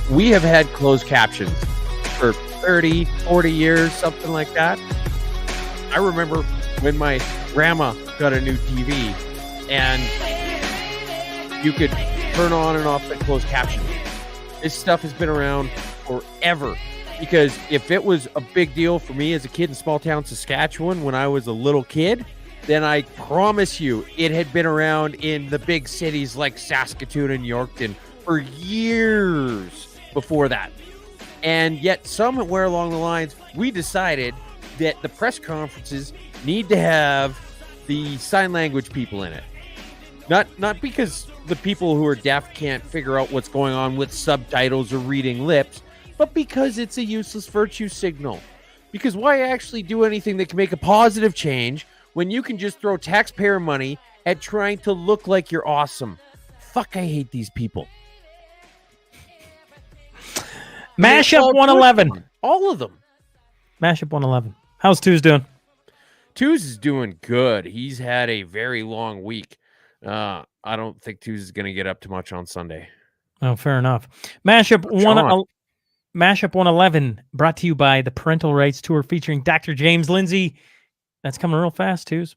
We have had closed captions for 30, 40 years, something like that. I remember when my grandma got a new TV and you could turn on and off the closed caption. This stuff has been around forever, because if it was a big deal for me as a kid in small town Saskatchewan when I was a little kid, then I promise you it had been around in the big cities like Saskatoon and Yorkton for years before that. And yet somewhere along the lines, we decided that the press conferences need to have the sign language people in it. Not because the people who are deaf can't figure out what's going on with subtitles or reading lips, but because it's a useless virtue signal. Because why actually do anything that can make a positive change when you can just throw taxpayer money at trying to look like you're awesome? Fuck, I hate these people. Mashup 111. All of them. Mashup 111. How's Two's doing? Two's is doing good. He's had a very long week. I don't think Two's is going to get up to much on Sunday. Oh, fair enough. Mashup 111, brought to you by the Parental Rights Tour featuring Dr. James Lindsay. That's coming real fast, Two's.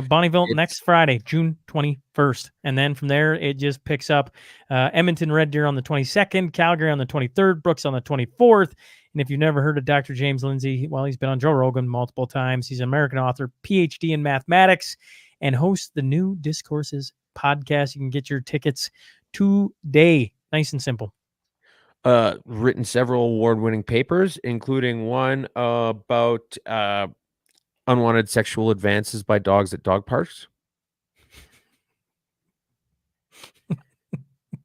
Bonneville next Friday, June 21st. And then from there, it just picks up Edmonton Red Deer on the 22nd, Calgary on the 23rd, Brooks on the 24th. And if you've never heard of Dr. James Lindsay, well, he's been on Joe Rogan multiple times. He's an American author, PhD in mathematics, and hosts the New Discourses podcast. You can get your tickets today. Nice and simple. Written several award-winning papers, including one about unwanted sexual advances by dogs at dog parks.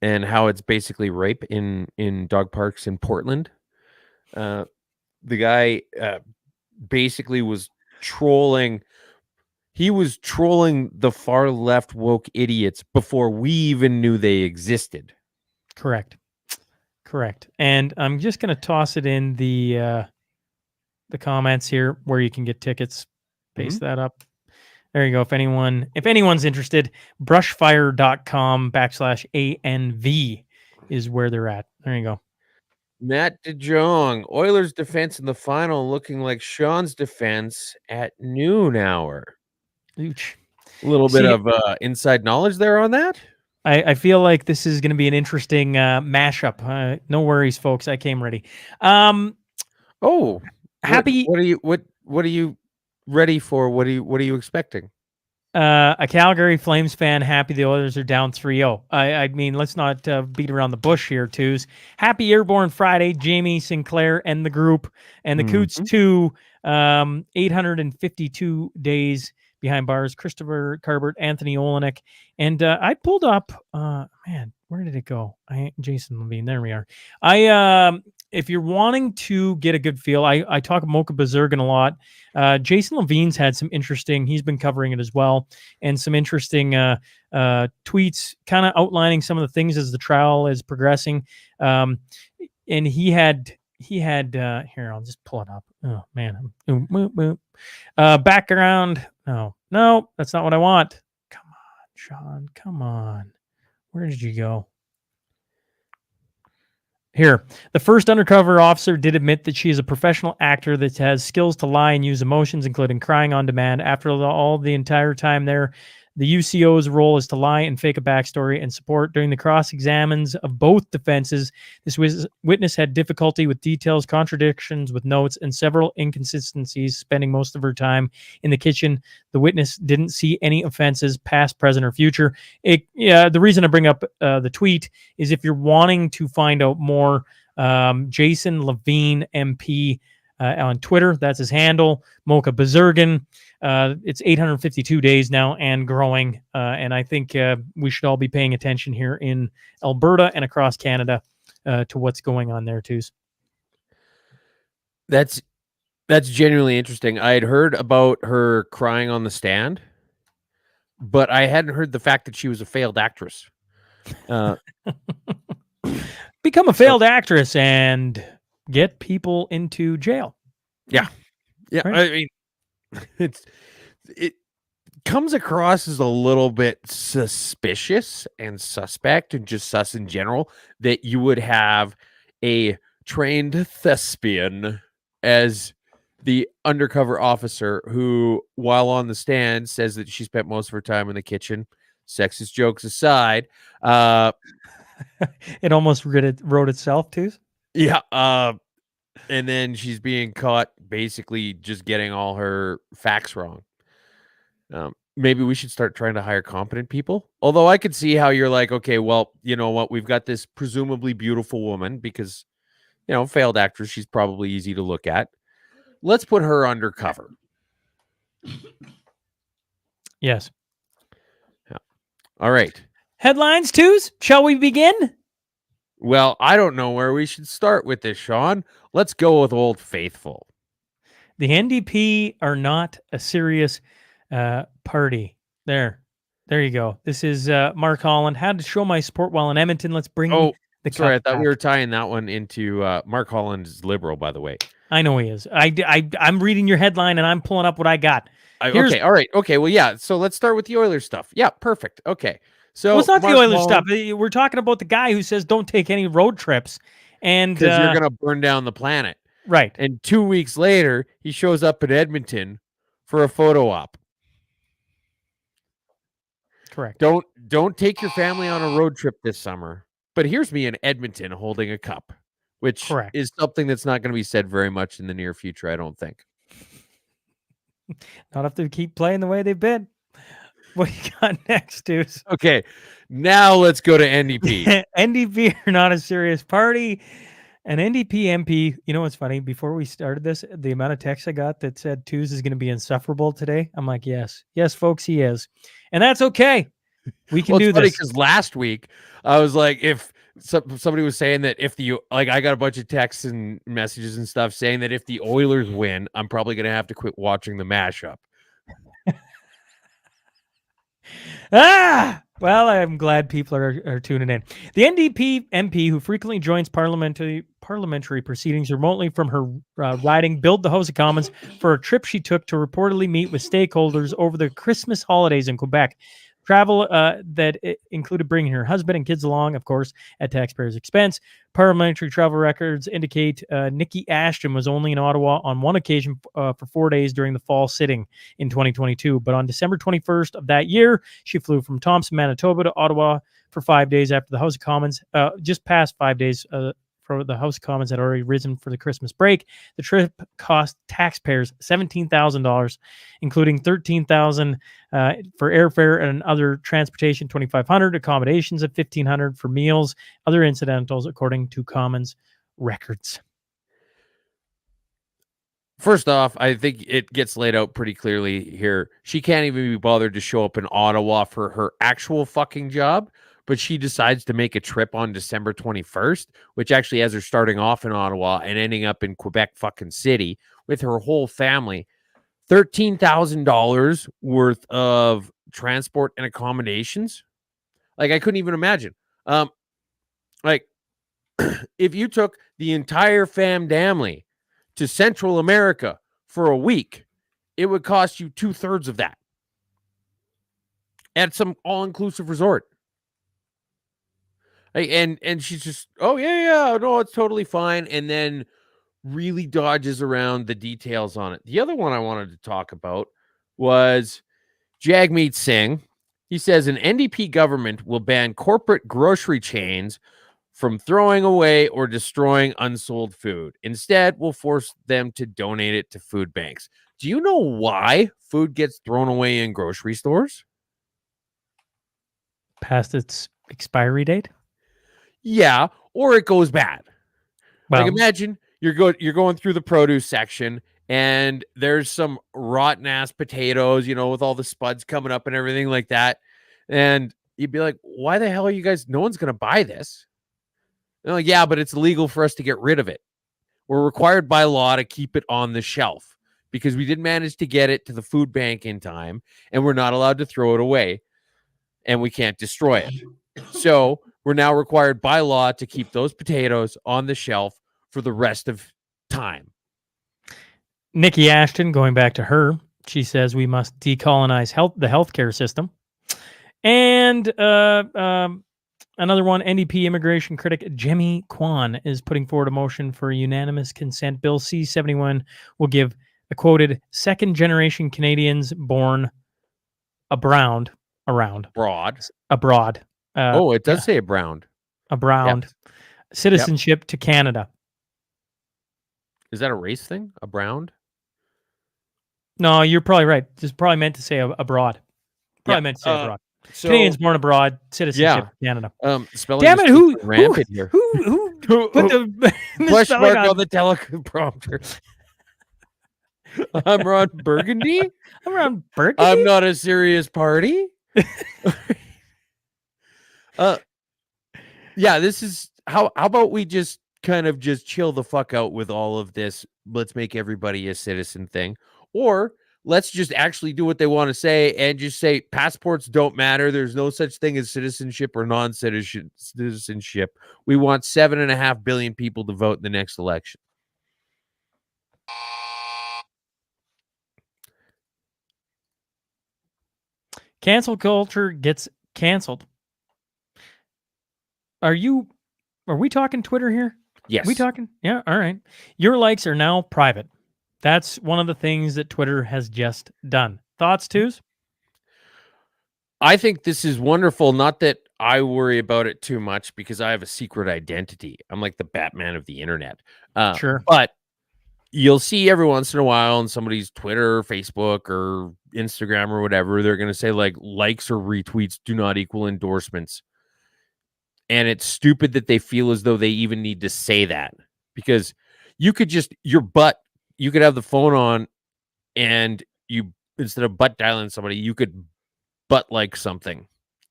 And how it's basically rape in dog parks in Portland. The guy basically was trolling. He was trolling the far left woke idiots before we even knew they existed. Correct. And I'm just going to toss it in the comments here where you can get tickets. Paste that up. There you go. If anyone's interested, brushfire.com/ANV is where they're at. There you go. Matt DeJong, Oilers defense in the final looking like Sean's defense at noon hour. Ooch. A little bit of inside knowledge there on that. I feel like this is going to be an interesting mashup. No worries, folks. I came ready. Happy. What are you ready for? What are you expecting? A Calgary Flames fan happy the Oilers are down 3-0. I mean, let's not beat around the bush here, Twos. Happy Airborne Friday, Jamie Sinclair and the group, and the Coots too. 852 days behind bars. Christopher Carbert, Anthony Olenek, and I pulled up. Man, where did it go? Jason Levine. There we are. If you're wanting to get a good feel, I talk Mocha Bazurgan a lot. Jason Levine's had some interesting, he's been covering it as well, and some interesting tweets kind of outlining some of the things as the trial is progressing. And he had here, I'll just pull it up. Oh, man. Background. No, that's not what I want. Come on, Sean. Come on. Where did you go? Here, the first undercover officer did admit that she is a professional actor that has skills to lie and use emotions, including crying on demand. After the entire time there, the UCO's role is to lie and fake a backstory and support. During the cross-examines of both defenses, this witness had difficulty with details, contradictions with notes, and several inconsistencies, spending most of her time in the kitchen. The witness didn't see any offenses, past, present, or future. The reason I bring up the tweet is if you're wanting to find out more, Jason Levine MP on Twitter, that's his handle, Mocha Bazurgan. It's 852 days now and growing. And I think we should all be paying attention here in Alberta and across Canada to what's going on there, too. That's genuinely interesting. I had heard about her crying on the stand, but I hadn't heard the fact that she was a failed actress. Become a failed actress and get people into jail. Yeah. Yeah. Right. I mean, it comes across as a little bit suspicious and suspect and just sus in general that you would have a trained thespian as the undercover officer who, while on the stand, says that she spent most of her time in the kitchen. Sexist jokes aside, It almost wrote itself too. yeah, and then she's being caught basically just getting all her facts wrong. Maybe we should start trying to hire competent people. Although I could see how you're like, okay, well, you know what? We've got this presumably beautiful woman because, failed actress. She's probably easy to look at. Let's put her undercover. Yes. Yeah. All right. Headlines, twos. Shall we begin? Well, I don't know where we should start with this, Sean. Let's go with Old Faithful. The NDP are not a serious party. There you go. This is Mark Holland. Had to show my support while in Edmonton. Let's bring the sorry. I cup thought back. we were tying that one into Mark Holland is liberal, by the way. I know he is. I'm reading your headline and I'm pulling up what I got. Okay. All right. Okay. Well, yeah. So let's start with the Oilers stuff. Yeah. Perfect. Okay. So it's not Mark the Oilers Holland, stuff. We're talking about the guy who says don't take any road trips, and because you're gonna burn down the planet, right? And 2 weeks later, he shows up in Edmonton for a photo op. Correct. Don't take your family on a road trip this summer. But here's me in Edmonton holding a cup, which is something that's not going to be said very much in the near future, I don't think. Not if they keep playing the way they've been. What you got next, dudes? Okay, now let's go to NDP. NDP are not a serious party. An NDP MP, you know what's funny? Before we started this, the amount of texts I got that said Twos is going to be insufferable today. I'm like, yes, folks, he is. And that's okay. We can do this. Because last week I was like, if somebody was saying that I got a bunch of texts and messages and stuff saying that if the Oilers win, I'm probably going to have to quit watching the Mashup. Well, I'm glad people are tuning in. The NDP MP who frequently joins parliamentary proceedings remotely from her riding billed the House of Commons for a trip she took to reportedly meet with stakeholders over the Christmas holidays in Quebec. Travel that included bringing her husband and kids along, of course, at taxpayers' expense. Parliamentary travel records indicate Nikki Ashton was only in Ottawa on one occasion for 4 days during the fall sitting in 2022. But on December 21st of that year, she flew from Thompson, Manitoba to Ottawa for 5 days after the House of Commons, just past 5 days for the House of Commons had already risen for the Christmas break. The trip cost taxpayers $17,000, including $13,000 for airfare and other transportation, $2,500, accommodations of $1,500 for meals, other incidentals, according to Commons records. First off, I think it gets laid out pretty clearly here. She can't even be bothered to show up in Ottawa for her actual fucking job, but she decides to make a trip on December 21st, which actually has her starting off in Ottawa and ending up in Quebec fucking City with her whole family. $13,000 worth of transport and accommodations. Like, I couldn't even imagine. If you took the entire family to Central America for a week, it would cost you 2/3 of that at some all-inclusive resort. And she's just, oh, yeah, no, it's totally fine. And then really dodges around the details on it. The other one I wanted to talk about was Jagmeet Singh. He says an NDP government will ban corporate grocery chains from throwing away or destroying unsold food. Instead, we'll force them to donate it to food banks. Do you know why food gets thrown away in grocery stores? Past its expiry date? Yeah, or it goes bad. Well, like, imagine you're going through the produce section and there's some rotten ass potatoes, with all the spuds coming up and everything like that. And you'd be like, why the hell are you guys? No one's going to buy this. They're like, yeah, but it's illegal for us to get rid of it. We're required by law to keep it on the shelf because we didn't manage to get it to the food bank in time, and we're not allowed to throw it away, and we can't destroy it. So we're now required by law to keep those potatoes on the shelf for the rest of time. Nikki Ashton, going back to her, she says we must decolonize the healthcare system. And another one, NDP immigration critic Jimmy Kwan is putting forward a motion for unanimous consent. Bill C-71 will give a quoted second-generation Canadians born abroad. It does say abroad. Yep. Citizenship to Canada. Is that a race thing? Abroad? No, you're probably right. Just probably meant to say abroad. Probably meant to say abroad. So, Canadians born abroad, citizenship to Canada. Spelling Damn it! Who here? Who put the question mark on the teleprompter? I'm Ron Burgundy. I'm not a serious party. This is how about we just kind of just chill the fuck out with all of this. Let's make everybody a citizen thing, or let's just actually do what they want to say and just say passports don't matter. There's no such thing as citizenship or non-citizenship. We want 7.5 billion people to vote in the next election. Cancel culture gets canceled. Are we talking Twitter here? Yes. Are we talking? Yeah. All right. Your likes are now private. That's one of the things that Twitter has just done. Thoughts, Twos? I think this is wonderful. Not that I worry about it too much because I have a secret identity. I'm like the Batman of the internet. Sure. But you'll see every once in a while on somebody's Twitter, or Facebook, or Instagram or whatever, they're going to say like likes or retweets do not equal endorsements. And it's stupid that they feel as though they even need to say that, because you could just, you could have the phone on and you, instead of butt dialing somebody, you could butt like something.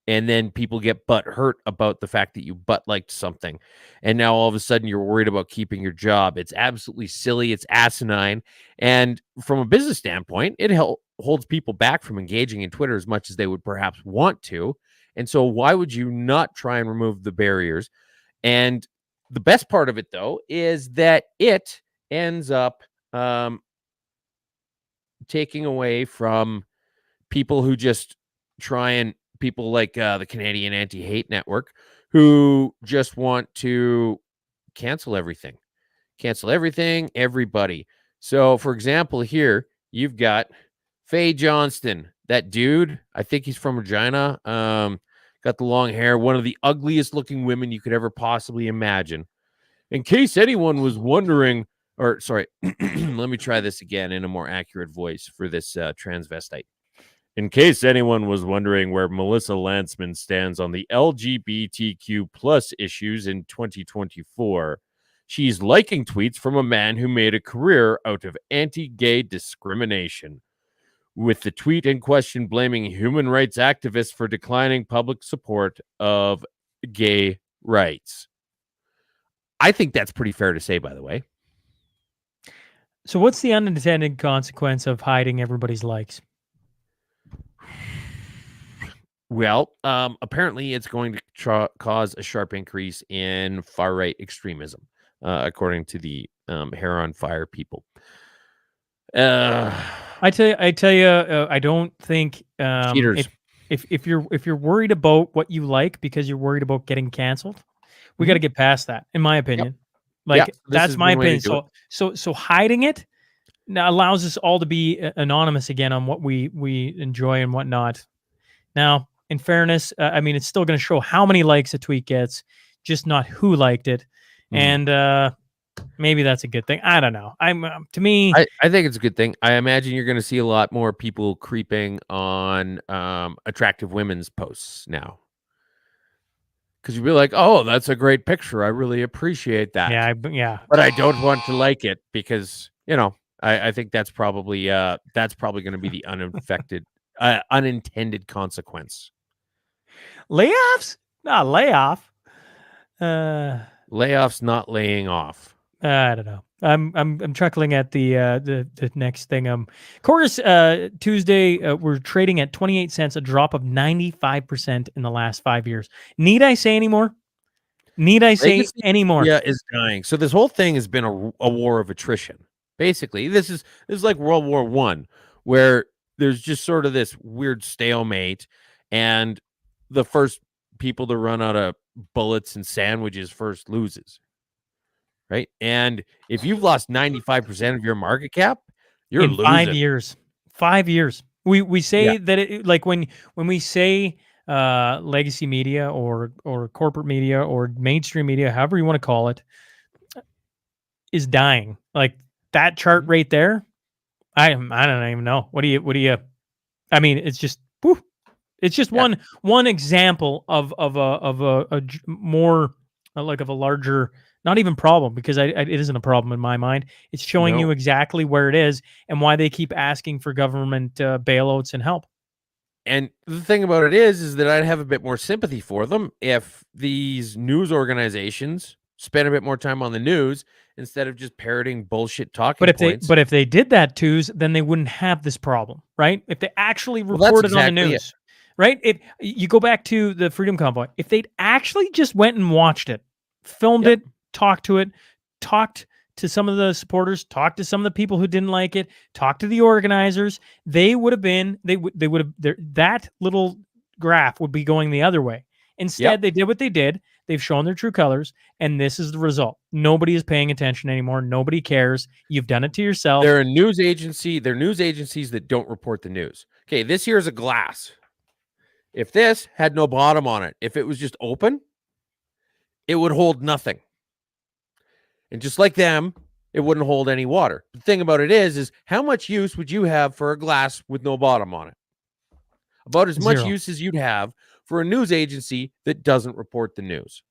And then people get butt hurt about the fact that you butt liked something. And now all of a sudden you're worried about keeping your job. It's absolutely silly. It's asinine. And from a business standpoint, it holds people back from engaging in Twitter as much as they would perhaps want to. And so why would you not try and remove the barriers? And the best part of it, though, is that it ends up taking away from people who just try and people like the Canadian Anti-Hate Network, who just want to cancel everything, everybody. So, for example, here you've got Faye Johnston, that dude. I think he's from Regina. Got the long hair, one of the ugliest looking women you could ever possibly imagine. In case anyone was wondering, or sorry, let me try this again in a more accurate voice for this transvestite. In case anyone was wondering where Melissa Lantsman stands on the LGBTQ plus issues in 2024, she's liking tweets from a man who made a career out of anti-gay discrimination, with the tweet in question blaming human rights activists for declining public support of gay rights. I think that's pretty fair to say, by the way. So what's the unintended consequence of hiding everybody's likes? Well, apparently it's going to cause a sharp increase in far-right extremism, according to the Hair on Fire people. I tell you, I don't think if you're worried about what you like because you're worried about getting canceled, we got to get past that, in my opinion. Like that's my opinion. So hiding it now allows us all to be anonymous again on what we enjoy and whatnot. Now, in fairness, I mean, it's still going to show how many likes a tweet gets, just not who liked it. And maybe that's a good thing. I don't know. To me, I think it's a good thing. I imagine you're going to see a lot more people creeping on attractive women's posts now, because you'll be like, "Oh, that's a great picture. I really appreciate that." Yeah. But I don't want to like it because I think that's probably going to be the unintended consequence. Layoffs? Not layoff. Layoffs, not laying off. I don't know. I'm chuckling at the next thing. Chorus Tuesday, we're trading at 28 cents, a drop of 95% in the last 5 years. Need I say any more? Need I say Legacy any more? media is dying. So this whole thing has been a war of attrition. Basically, this is like World War One, where there's just sort of this weird stalemate, and the first people to run out of bullets and sandwiches first loses. Right. And if you've lost 95% of your market cap, you're In 5 losing. years. 5 years. We say Yeah. that it, like when we say legacy media or corporate media or mainstream media, however you want to call it, is dying. Like that chart Mhm. right there, I don't even know. What do you I mean, it's just whew, it's just Yeah. one example of more like of a larger, not even problem, because it isn't a problem in my mind. It's showing you No. exactly where it is and why they keep asking for government bailouts and help. And the thing about it is that I'd have a bit more sympathy for them if these news organizations spent a bit more time on the news instead of just parroting bullshit talking points. But if they did that, twos, then they wouldn't have this problem, right? If they actually Well, that's reported on the exactly it. news, right? If you go back to the Freedom Convoy, if they'd actually just went and watched it, filmed Yep. it, talked to some of the supporters, talked to some of the people who didn't like it, talked to the organizers, they would have been they would have that little graph would be going the other way. Instead, Yep. they did what they did. They've shown their true colors, and this is the result. Nobody is paying attention anymore. Nobody cares. You've done it to yourself. They're a news agency. They're news agencies that don't report the news. Okay, this here is a glass. If this had no bottom on it, if it was just open, it would hold nothing. And just like them, it wouldn't hold any water. The thing about it is how much use would you have for a glass with no bottom on it? About as much Zero. use as you'd have for a news agency that doesn't report the news.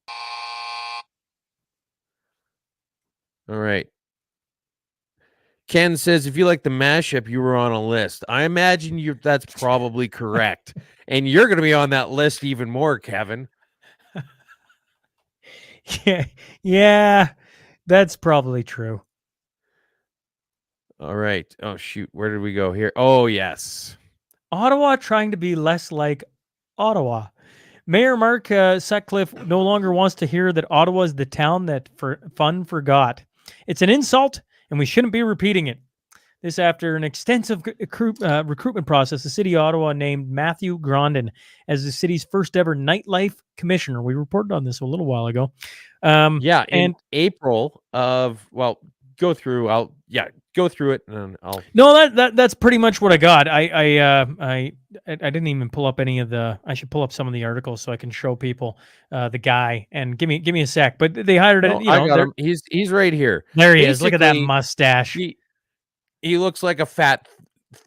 All right. Ken says, if you like the mashup, you were on a list. I imagine that's probably correct. And you're going to be on that list even more, Kevin. Yeah, that's probably true. All right. Oh, shoot. Where did we go here? Oh, yes. Ottawa trying to be less like Ottawa. Mayor Mark Sutcliffe no longer wants to hear that Ottawa is the town that fun forgot. It's an insult, and we shouldn't be repeating it. This after an extensive recruitment process, the city of Ottawa named Matthew Grondin as the city's first ever nightlife commissioner. We reported on this a little while ago. Yeah, in And April of, well, go through. Go through it, and I'll. no, that's pretty much what I got. I didn't even pull up any of the. I should pull up some of the articles so I can show people the guy, and give me a sec. But they hired it. No, I got him. He's right here. There he is. Look at that Basically, mustache. he looks like a fat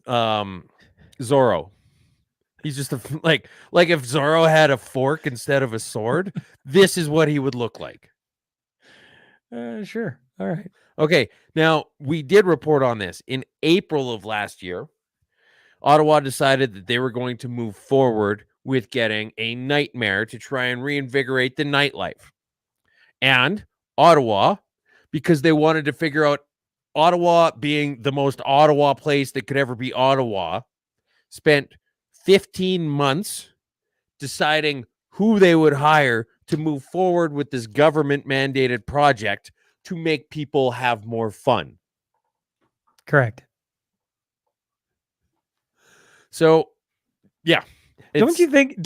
Zorro. He's just like if Zorro had a fork instead of a sword, this is what he would look like. Sure. All right. Okay. Now, we did report on this in April of last year. Ottawa decided that they were going to move forward with getting a nightmare to try and reinvigorate the nightlife. And Ottawa, because they wanted to figure out Ottawa being the most Ottawa place that could ever be Ottawa, spent 15 months deciding who they would hire to move forward with this government mandated project to make people have more fun. Correct. So, yeah. Don't you think?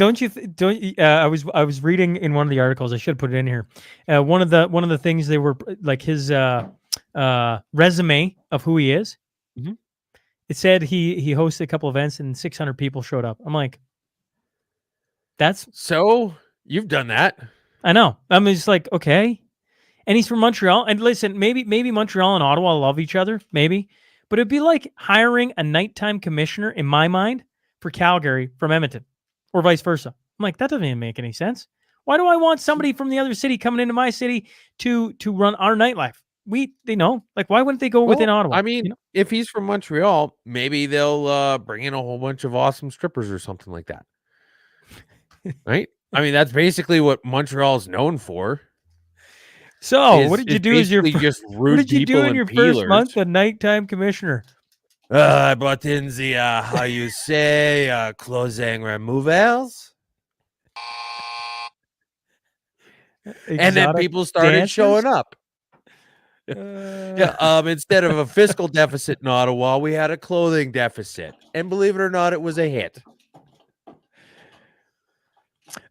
I was reading in one of the articles. I should put it in here. One of the things they were like his resume of who he is. Mhm. It said he hosted a couple events and 600 people showed up. I'm like, so you've done that. I know. I'm just like, okay. And he's from Montreal. And listen, maybe Montreal and Ottawa love each other, maybe. But it'd be like hiring a nighttime commissioner, in my mind, for Calgary from Edmonton, or vice versa. I'm like, that doesn't even make any sense. Why do I want somebody from the other city coming into my city to run our nightlife? They know. Like, why wouldn't they go within Ottawa? I mean, if he's from Montreal, maybe they'll bring in a whole bunch of awesome strippers or something like that. Right? I mean, that's basically what Montreal is known for. So, what did you do as your just rude what did you do in and your peelers. first month of nighttime commissioner? I brought in the how you say closing removals. And then Exotic people started dancers? showing up. Uh, Instead of a fiscal deficit in Ottawa, we had a clothing deficit. And believe it or not, it was a hit.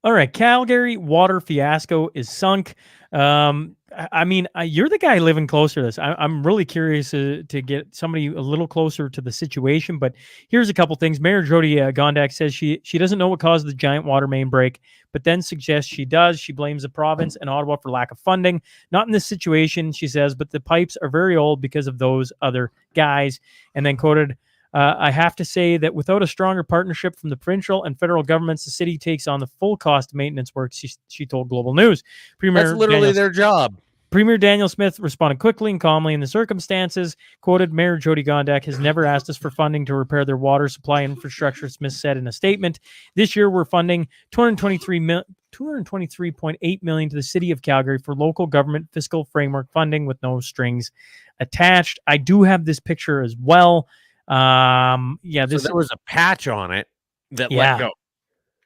All right, Calgary water fiasco is sunk. I mean, you're the guy living closer to this. I'm really curious to get somebody a little closer to the situation. But here's a couple things. Mayor Jody Gondak says she doesn't know what caused the giant water main break, but then suggests she does. She blames the province and Ottawa for lack of funding. Not in this situation, she says, but the pipes are very old because of those other guys. And then quoted, I have to say that without a stronger partnership from the provincial and federal governments, the city takes on the full cost of maintenance work, she told Global News. That's literally their job. Premier Daniel Smith responded quickly and calmly in the circumstances. Quoted, Mayor Jody Gondak has never asked us for funding to repair their water supply infrastructure, Smith said in a statement. This year, we're funding $223.8 million to the city of Calgary for local government fiscal framework funding with no strings attached. I do have this picture as well. So there was a patch on it that let go.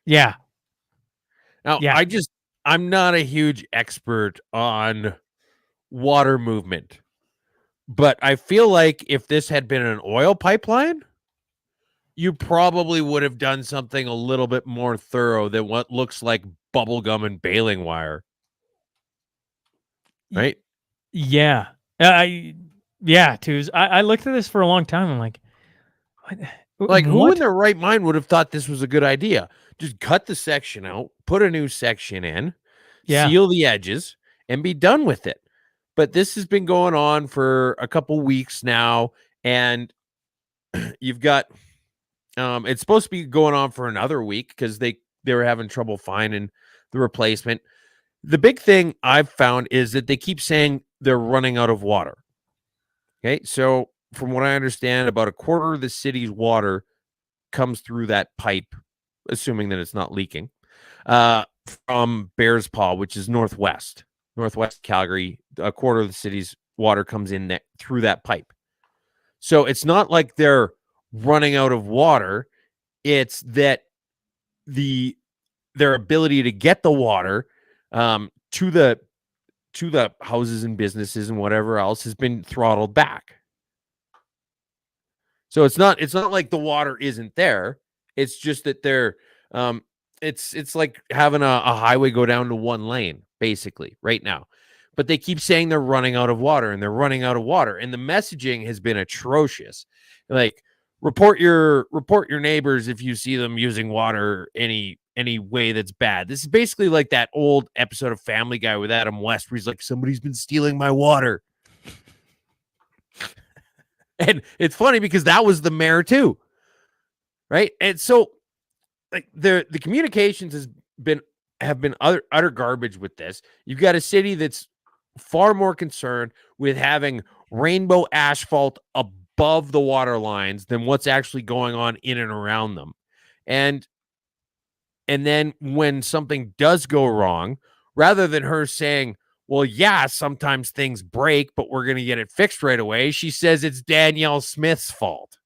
Yeah. Now, I'm not a huge expert on water movement, but I feel like if this had been an oil pipeline, you probably would have done something a little bit more thorough than what looks like bubblegum and baling wire. Right? Yeah. Tooz. I looked at this for a long time. I'm like, who in their right mind would have thought this was a good idea? Just cut the section out, put a new section in, seal the edges, and be done with it. But this has been going on for a couple weeks now, and you've got it's supposed to be going on for another week because they were having trouble finding the replacement. The big thing I've found is that they keep saying they're running out of water. Okay, so from what I understand, about a quarter of the city's water comes through that pipe, assuming that it's not leaking, from Bears Paw, which is northwest Calgary. A quarter of the city's water comes in through that pipe. So it's not like they're running out of water. It's that their ability to get the water to the houses and businesses and whatever else has been throttled back. So it's not like the water isn't there. It's just that they're it's like having a highway go down to one lane basically right now. But they keep saying they're running out of water and they're running out of water, and the messaging has been atrocious. Like, report your neighbors if you see them using water any way that's bad. This is basically like that old episode of Family Guy with Adam West where he's like, somebody's been stealing my water. And it's funny because that was the mayor too, right? And so, like, the communications have been utter garbage with this. You've got a city that's far more concerned with having rainbow asphalt above the water lines than what's actually going on in and around them. And then when something does go wrong, rather than her saying, well, yeah, sometimes things break, but we're going to get it fixed right away, she says it's Danielle Smith's fault.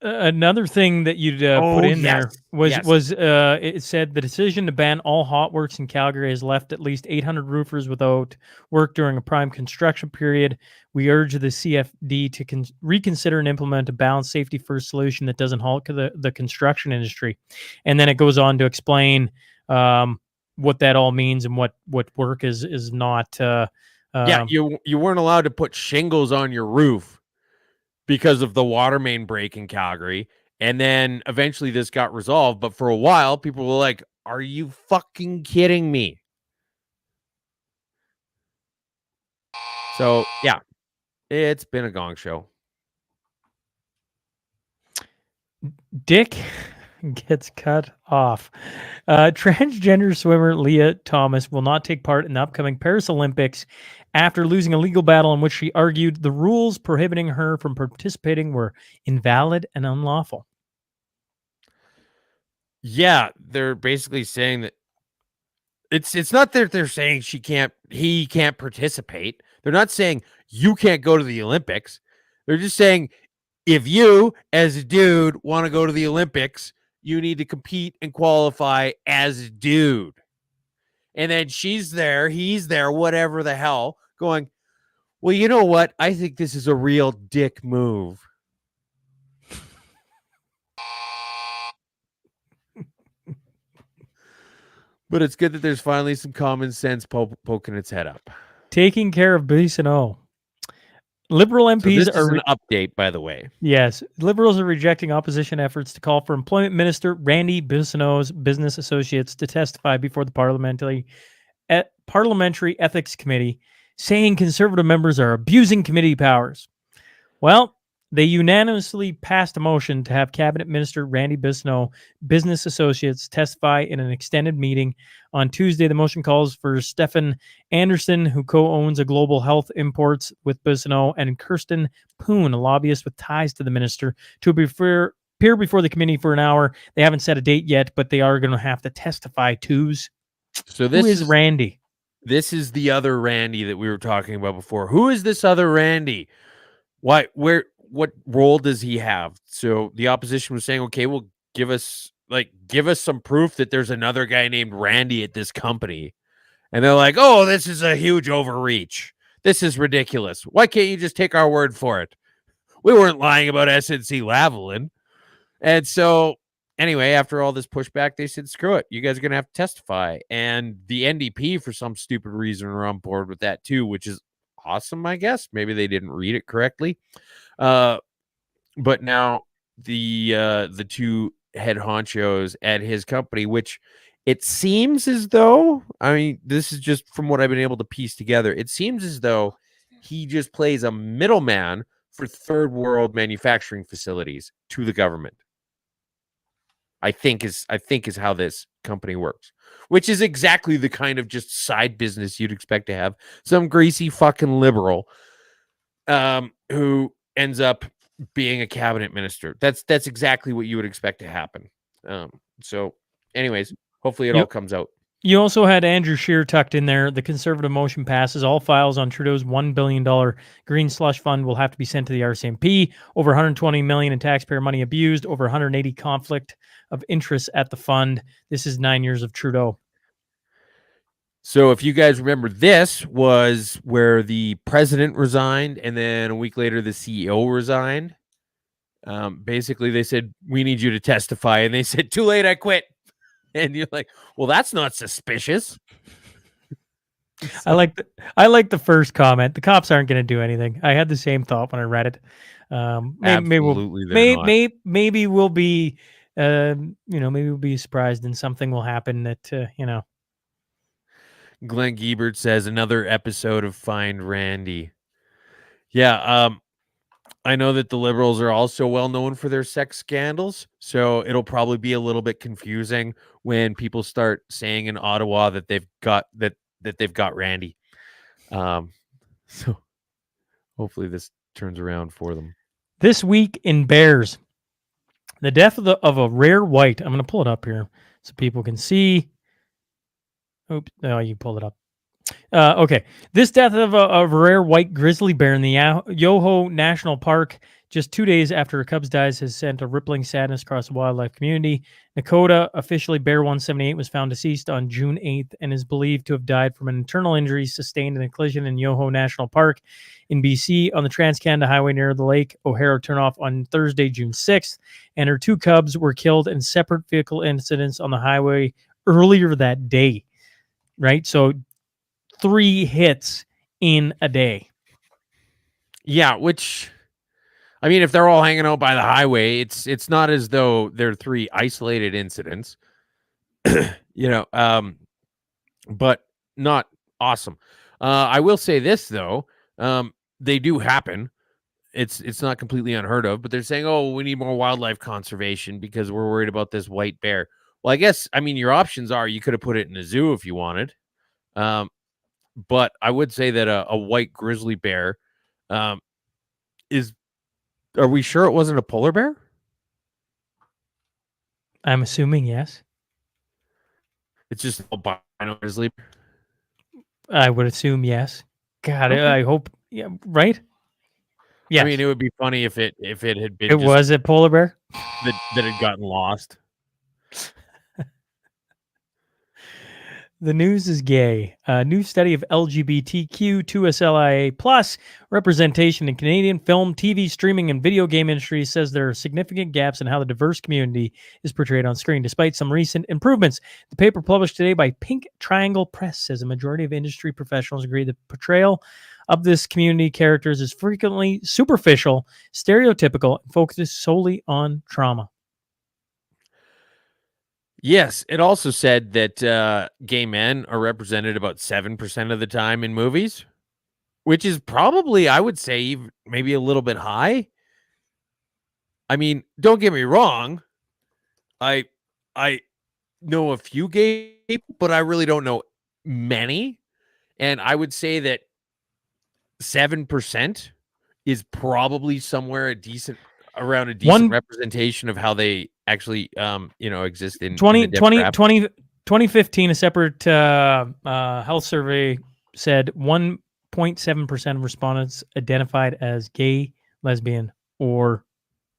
Another thing that you'd put in there was it said the decision to ban all hot works in Calgary has left at least 800 roofers without work during a prime construction period. We urge the CFD to reconsider and implement a balanced safety first solution that doesn't halt the construction industry. And then it goes on to explain what that all means and what work is not. You weren't allowed to put shingles on your roof because of the water main break in Calgary. And then eventually this got resolved. But for a while, people were like, are you fucking kidding me? So, yeah, it's been a gong show. Dick gets cut off. Transgender swimmer Leah Thomas will not take part in the upcoming Paris Olympics after losing a legal battle in which she argued the rules prohibiting her from participating were invalid and unlawful. Yeah, they're basically saying that it's not that they're saying he can't participate. They're not saying you can't go to the Olympics. They're just saying if you as a dude want to go to the Olympics, you need to compete and qualify as a dude. And then she's there, he's there, whatever the hell, going, well, you know what? I think this is a real dick move. But it's good that there's finally some common sense poking its head up. Taking care of Bissonnette. Liberal MPs so this is an update, by the way. Yes. Liberals are rejecting opposition efforts to call for Employment Minister Randy Bissonnette's business associates to testify before the Parliamentary Ethics Committee, saying Conservative members are abusing committee powers. Well, they unanimously passed a motion to have Cabinet Minister Randy Bissonnette business associates testify in an extended meeting on Tuesday. The motion calls for Stefan Anderson, who co-owns a global health imports with Bissonnette, and Kirsten Poon, a lobbyist with ties to the minister, to appear before the committee for an hour. They haven't set a date yet, but they are going to have to testify. So this Who is Randy? This is the other Randy that we were talking about before. Who is this other Randy? Why? Where? What role does he have? So the opposition was saying, okay, well, give us some proof that there's another guy named Randy at this company. And they're like, oh, this is a huge overreach. This is ridiculous. Why can't you just take our word for it? We weren't lying about SNC Lavalin. And so anyway, after all this pushback, they said, screw it. You guys are going to have to testify. And the NDP, for some stupid reason, are on board with that too, which is awesome, I guess. Maybe they didn't read it correctly. But now the two head honchos at his company, which it seems as though, I mean, this is just from what I've been able to piece together. It seems as though he just plays a middleman for third world manufacturing facilities to the government. I think is how this company works, which is exactly the kind of just side business you'd expect to have some greasy fucking liberal who ends up being a cabinet minister. That's exactly what you would expect to happen. So anyways, hopefully it all comes out. You also had Andrew Scheer tucked in there. The Conservative motion passes. All files on Trudeau's $1 billion green slush fund will have to be sent to the RCMP. Over $120 million in taxpayer money abused. Over 180 conflict of interest at the fund. This is 9 years of Trudeau. So if you guys remember, this was where the president resigned, and then a week later the CEO resigned. Basically, they said, we need you to testify. And they said, too late, I quit. And you're like, well, that's not suspicious. I like the first comment. The cops aren't going to do anything. I had the same thought when I read it. Maybe we'll be, maybe we'll be surprised and something will happen that, Glenn Giebert says another episode of Find Randy. Yeah. I know that the Liberals are also well known for their sex scandals, so it'll probably be a little bit confusing when people start saying in Ottawa that they've got Randy. So hopefully this turns around for them. This week in Bears, the death of a rare white. I'm going to pull it up here so people can see. Oops, no, you pulled it up. Okay, this death of a rare white grizzly bear in the Yoho National Park just 2 days after a Cubs dies has sent a rippling sadness across the wildlife community. Nakota, officially Bear 178, was found deceased on June 8th and is believed to have died from an internal injury sustained in a collision in Yoho National Park in BC on the Trans-Canada Highway near the Lake O'Hara turnoff on Thursday, June 6th. And her two cubs were killed in separate vehicle incidents on the highway earlier that day. Right? So 3 hits in a day. Yeah, which, I mean, if they're all hanging out by the highway, it's not as though they're 3 isolated incidents, but not awesome. I will say this though, they do happen. It's not completely unheard of, but they're saying, oh, we need more wildlife conservation because we're worried about this white bear. Well, I guess, I mean, your options are you could have put it in a zoo if you wanted. But I would say that a white grizzly bear are we sure it wasn't a polar bear? I'm assuming yes. It's just albino grizzly. I would assume yes. God, okay. I hope, yeah, right? Yeah. I mean, it would be funny if it had been. It was a polar bear that had gotten lost. The news is gay. A new study of LGBTQ2SLIA plus representation in Canadian film, TV, streaming, and video game industries says there are significant gaps in how the diverse community is portrayed on screen, despite some recent improvements. The paper published today by Pink Triangle Press says a majority of industry professionals agree the portrayal of this community characters is frequently superficial, stereotypical, and focuses solely on trauma. Yes, it also said that gay men are represented about 7% of the time in movies, which is probably, I would say, maybe a little bit high. I mean, don't get me wrong. I know a few gay people, but I really don't know many. And I would say that 7% is probably somewhere around a decent representation of how they actually exist in 2015, a separate health survey said 1.7% of respondents identified as gay, lesbian, or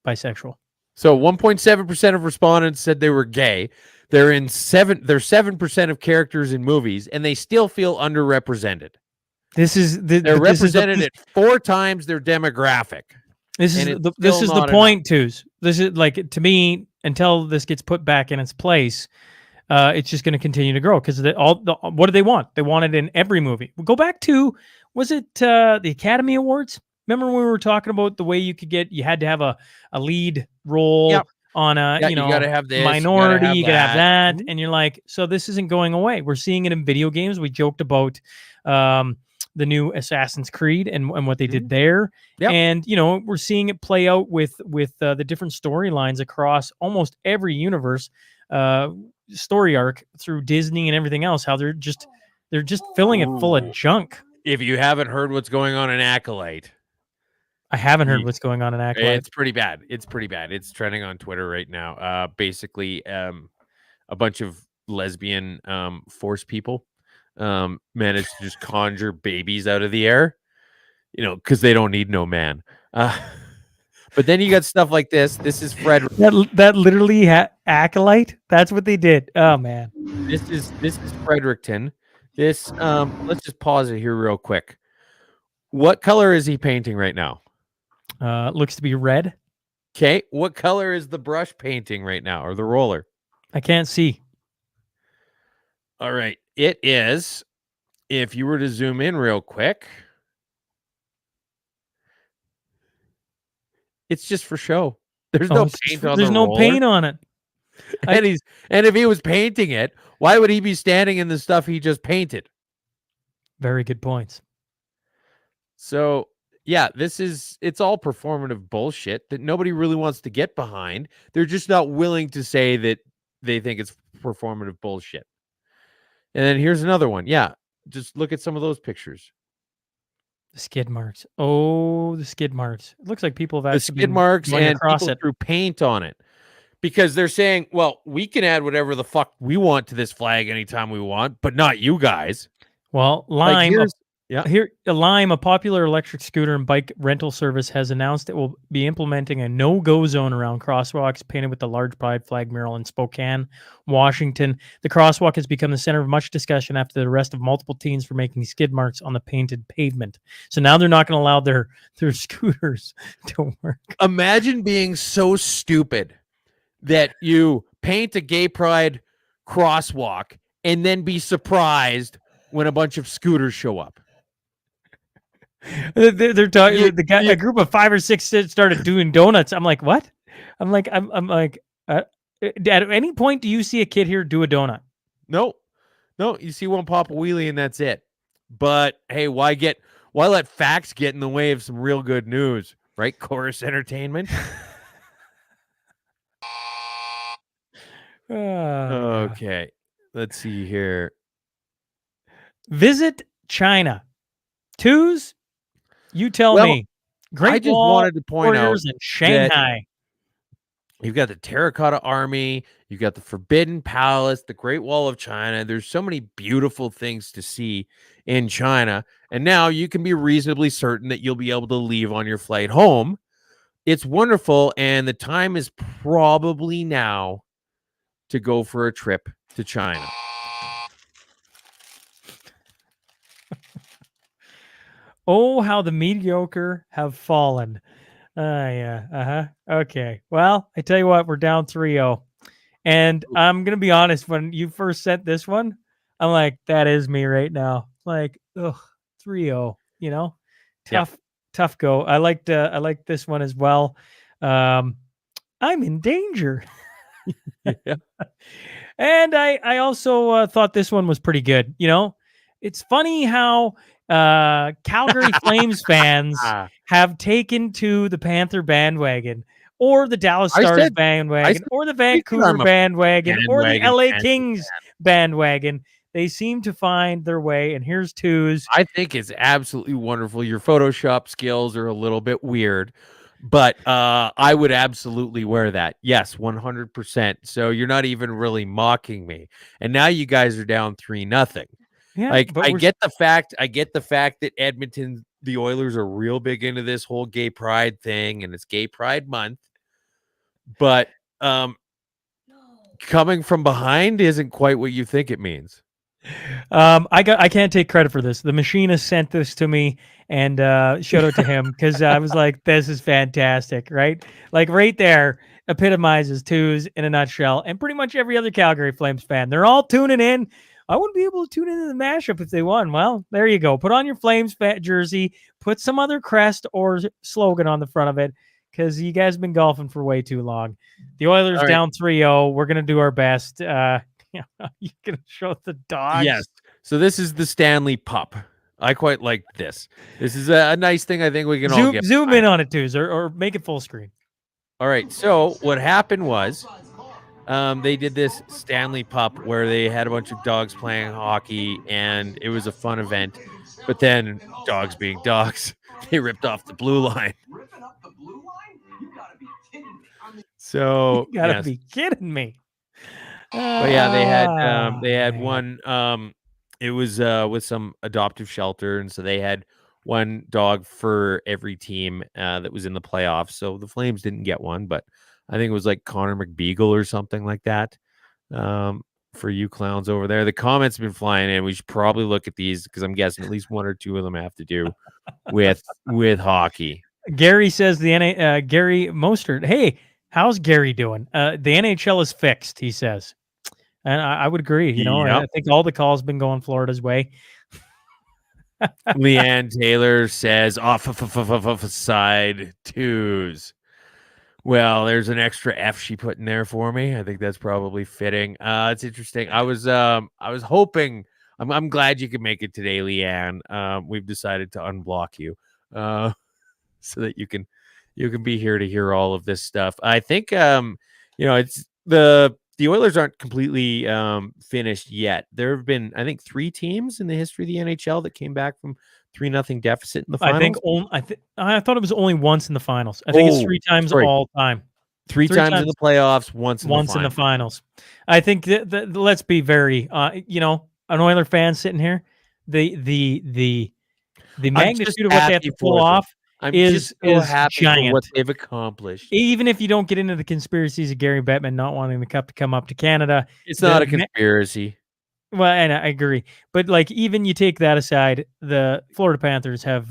bisexual. So 1.7% of respondents said they were gay. They're 7% of characters in movies, and they still feel underrepresented. They're represented at 4 times their demographic. This is the point, Twos. This is like, to me, until this gets put back in its place, it's just going to continue to grow because what do they want? They want it in every movie. We'll go back to, was it the Academy Awards? Remember when we were talking about the way you had to have a lead role on a you gotta have this, minority, you gotta have that, Mm-hmm. and you're like, so this isn't going away. We're seeing it in video games. We joked about the new Assassin's Creed and what they did there. Yep. And, we're seeing it play out with the different storylines across almost every universe, story arc through Disney and everything else, how they're just filling it full of junk. If you haven't heard what's going on in Acolyte. I haven't heard what's going on in Acolyte. It's pretty bad. It's trending on Twitter right now. Basically, a bunch of lesbian force people managed to just conjure babies out of the air, because they don't need no man. But then you got stuff like this. This is Frederick. That literally Acolyte. That's what they did. Oh man. This is Fredericton. This let's just pause it here real quick. What color is he painting right now? Looks to be red. Okay. What color is the brush painting right now, or the roller? I can't see. All right. It is, if you were to zoom in real quick, it's just for show. There's no paint on it. There's no paint on it. And if he was painting it, why would he be standing in the stuff he just painted? Very good points. So, yeah, it's all performative bullshit that nobody really wants to get behind. They're just not willing to say that they think it's performative bullshit. And then here's another one. Yeah, just look at some of those pictures. The skid marks. Oh, the skid marks. It looks like people have actually skid marks and people threw paint on it. Because they're saying, well, we can add whatever the fuck we want to this flag anytime we want, but not you guys. Well, Lime, a popular electric scooter and bike rental service, has announced it will be implementing a no-go zone around crosswalks painted with the large pride flag mural in Spokane, Washington. The crosswalk has become the center of much discussion after the arrest of multiple teens for making skid marks on the painted pavement. So now they're not going to allow their scooters to work. Imagine being so stupid that you paint a gay pride crosswalk and then be surprised when a bunch of scooters show up. They're talking. A group of 5 or 6 started doing donuts. I'm like, what? I'm like, at any point do you see a kid here do a donut? No. You see one pop a wheelie and that's it. But hey, why let facts get in the way of some real good news, right? Chorus Entertainment. Okay, let's see here. Visit China. Twos, you tell me. I just wanted to point out in Shanghai. You've got the Terracotta Army. You've got the Forbidden Palace, the Great Wall of China. There's so many beautiful things to see in China. And now you can be reasonably certain that you'll be able to leave on your flight home. It's wonderful. And the time is probably now to go for a trip to China. Oh, how the mediocre have fallen. Yeah. Okay. Well, I tell you what, we're down 3-0. And I'm going to be honest, when you first sent this one, I'm like, that is me right now. Like, ugh, 3-0, Yeah. tough go. I liked this one as well. I'm in danger. Yeah. And I also thought this one was pretty good. It's funny how Calgary Flames fans have taken to the Panther bandwagon, or the Dallas I Stars said bandwagon, or the I said Vancouver I'm a bandwagon, or the bandwagon LA Panther Kings fan. bandwagon. They seem to find their way, and here's twos. I think it's absolutely wonderful. Your Photoshop skills are a little bit weird, but I would absolutely wear that. Yes, 100%. So you're not even really mocking me. And now you guys are down 3-0. Yeah, Like, but I get the fact that Edmonton, the Oilers are real big into this whole gay pride thing, and it's Gay Pride Month. But coming from behind isn't quite what you think it means. I can't take credit for this. The machinist sent this to me, and shout out to him, because I was like, this is fantastic, right? Like, right there epitomizes twos in a nutshell, and pretty much every other Calgary Flames fan. They're all tuning in. I wouldn't be able to tune into the mashup if they won. Well, there you go. Put on your Flames jersey, put some other crest or slogan on the front of it, because you guys have been golfing for way too long. The Oilers All right. down 3-0. We're going to do our best. You can show the dogs. Yes. So this is the Stanley Pup. I quite like this. This is a nice thing I think we can all get Zoom behind. in on it, twos, or make it full screen. All right. So what happened was they did this Stanley Pup where they had a bunch of dogs playing hockey, and it was a fun event. But then, dogs being dogs, they ripped off the blue line. Ripping up the blue line? You gotta be kidding me. So You gotta be kidding me. But yeah, they had one. It was with some adoptive shelter, and so they had one dog for every team that was in the playoffs. So the Flames didn't get one, but I think it was like Connor McBeagle or something like that. For you clowns over there, the comments have been flying in. We should probably look at these, because I'm guessing at least one or two of them have to do with hockey. Gary says Gary Mostert. Hey, how's Gary doing? The NHL is fixed, he says. And I would agree. I think all the calls been going Florida's way. Leanne Taylor says off side twos. Well, there's an extra F she put in there for me. I think that's probably fitting. It's interesting. I was hoping. I'm glad you could make it today, Leanne. We've decided to unblock you, so that you can be here to hear all of this stuff. I think it's the Oilers aren't completely finished yet. There have been, I think, 3 teams in the history of the NHL that came back from 3-0 deficit in the finals. I thought it was only once in the finals. I think it's 3 times all time. 3 times in the playoffs, once in the finals. I think that let's be very, an Oiler fan sitting here, the magnitude of what they have to pull off is happy giant. for what they've accomplished. Even if you don't get into the conspiracies of Gary Bettman not wanting the cup to come up to Canada, it's not a conspiracy. Well, and I agree, but like, even you take that aside, the Florida Panthers have.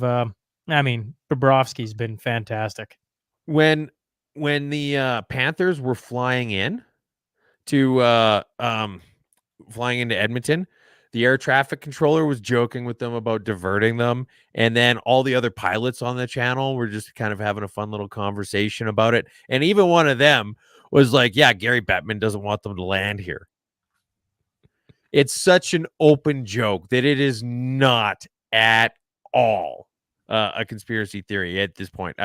Bobrovsky's been fantastic. When the Panthers were flying into Edmonton, the air traffic controller was joking with them about diverting them. And then all the other pilots on the channel were just kind of having a fun little conversation about it. And even one of them was like, yeah, Gary Bettman doesn't want them to land here. It's such an open joke that it is not at all a conspiracy theory at this point.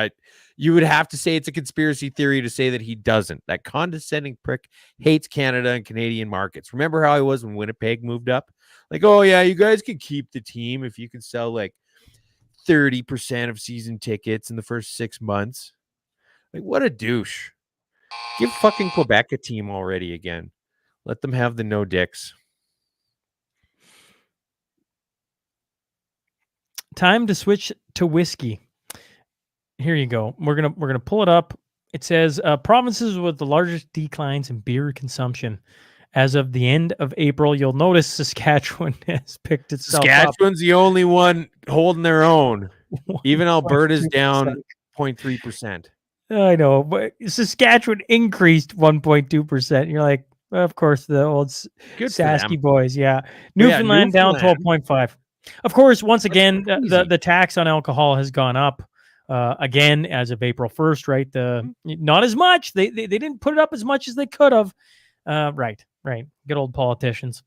You would have to say it's a conspiracy theory to say that he doesn't. That condescending prick hates Canada and Canadian markets. Remember how I was when Winnipeg moved up? Like, oh yeah, you guys can keep the team if you can sell like 30% of season tickets in the first 6 months. Like, what a douche. Give fucking Quebec a team already again. Let them have the no dicks. Time to switch to whiskey. Here you go. We're gonna pull it up. It says provinces with the largest declines in beer consumption as of the end of April. You'll notice Saskatchewan has picked itself up. Saskatchewan's the only one holding their own. Even Alberta's 1.2%. down 0.3%. I know, but Saskatchewan increased 1.2%. You're like, well, of course, the old Good for Sasky them. boys. Yeah. But yeah, Newfoundland down Newfoundland, 12.5. Of course, once that's again, crazy. the tax on alcohol has gone up again as of April 1st, right? Not as much. They didn't put it up as much as they could have. Right. Good old politicians.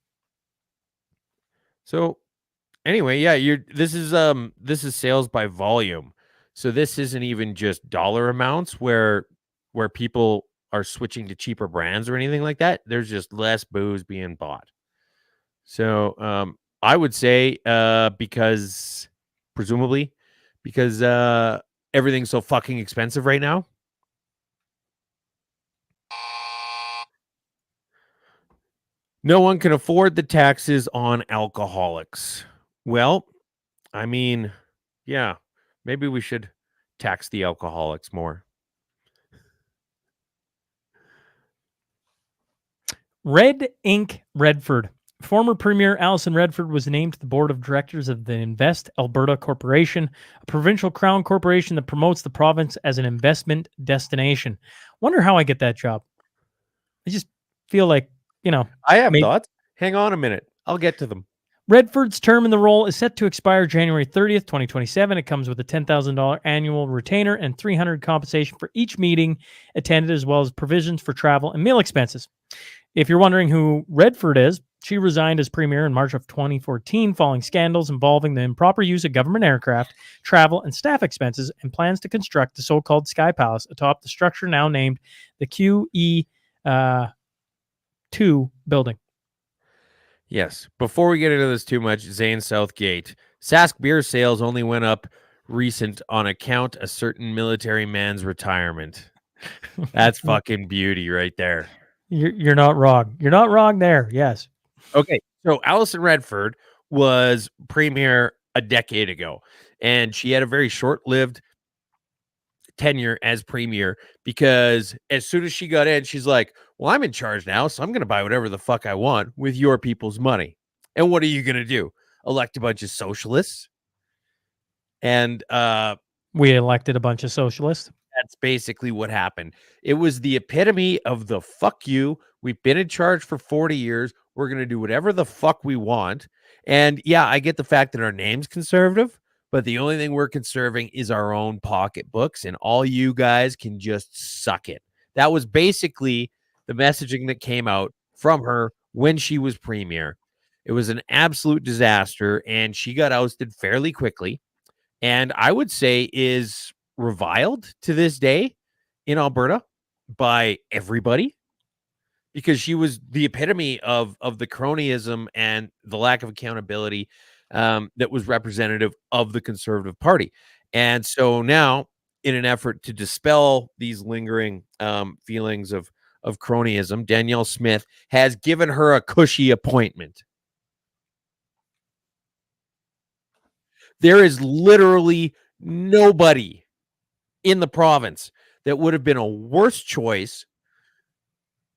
So anyway, yeah, this is sales by volume. So this isn't even just dollar amounts where people are switching to cheaper brands or anything like that. There's just less booze being bought. So I would say because presumably because everything's so fucking expensive right now. No one can afford the taxes on alcoholics. Well, I mean, yeah, maybe we should tax the alcoholics more. Red Ink Redford. Former Premier Alison Redford was named to the board of directors of the Invest Alberta Corporation, a provincial crown corporation that promotes the province as an investment destination. Wonder how I get that job. I just feel like, I have maybe thoughts. Hang on a minute. I'll get to them. Redford's term in the role is set to expire January 30th, 2027. It comes with a $10,000 annual retainer and $300 compensation for each meeting attended, as well as provisions for travel and meal expenses. If you're wondering who Redford is, she resigned as premier in March of 2014 following scandals involving the improper use of government aircraft, travel, and staff expenses, and plans to construct the so-called Sky Palace atop the structure now named the QE2 building. Yes. Before we get into this too much, Zane Southgate. Sask beer sales only went up recent on account a certain military man's retirement. That's fucking beauty right there. You're not wrong. You're not wrong there. Yes. Okay. So Alison Redford was premier a decade ago, and she had a very short-lived tenure as premier because as soon as she got in, she's like, well, I'm in charge now, so I'm going to buy whatever the fuck I want with your people's money. And what are you going to do? Elect a bunch of socialists? And we elected a bunch of socialists. That's basically what happened. It was the epitome of the fuck you. We've been in charge for 40 years. We're going to do whatever the fuck we want. And yeah, I get the fact that our name's conservative, but the only thing we're conserving is our own pocketbooks, and all you guys can just suck it. That was basically the messaging that came out from her when she was premier. It was an absolute disaster, and she got ousted fairly quickly. And I would say is reviled to this day in Alberta by everybody because she was the epitome of the cronyism and the lack of accountability that was representative of the Conservative Party. And so now, in an effort to dispel these lingering feelings of cronyism, Danielle Smith has given her a cushy appointment. There is literally nobody in the province that would have been a worse choice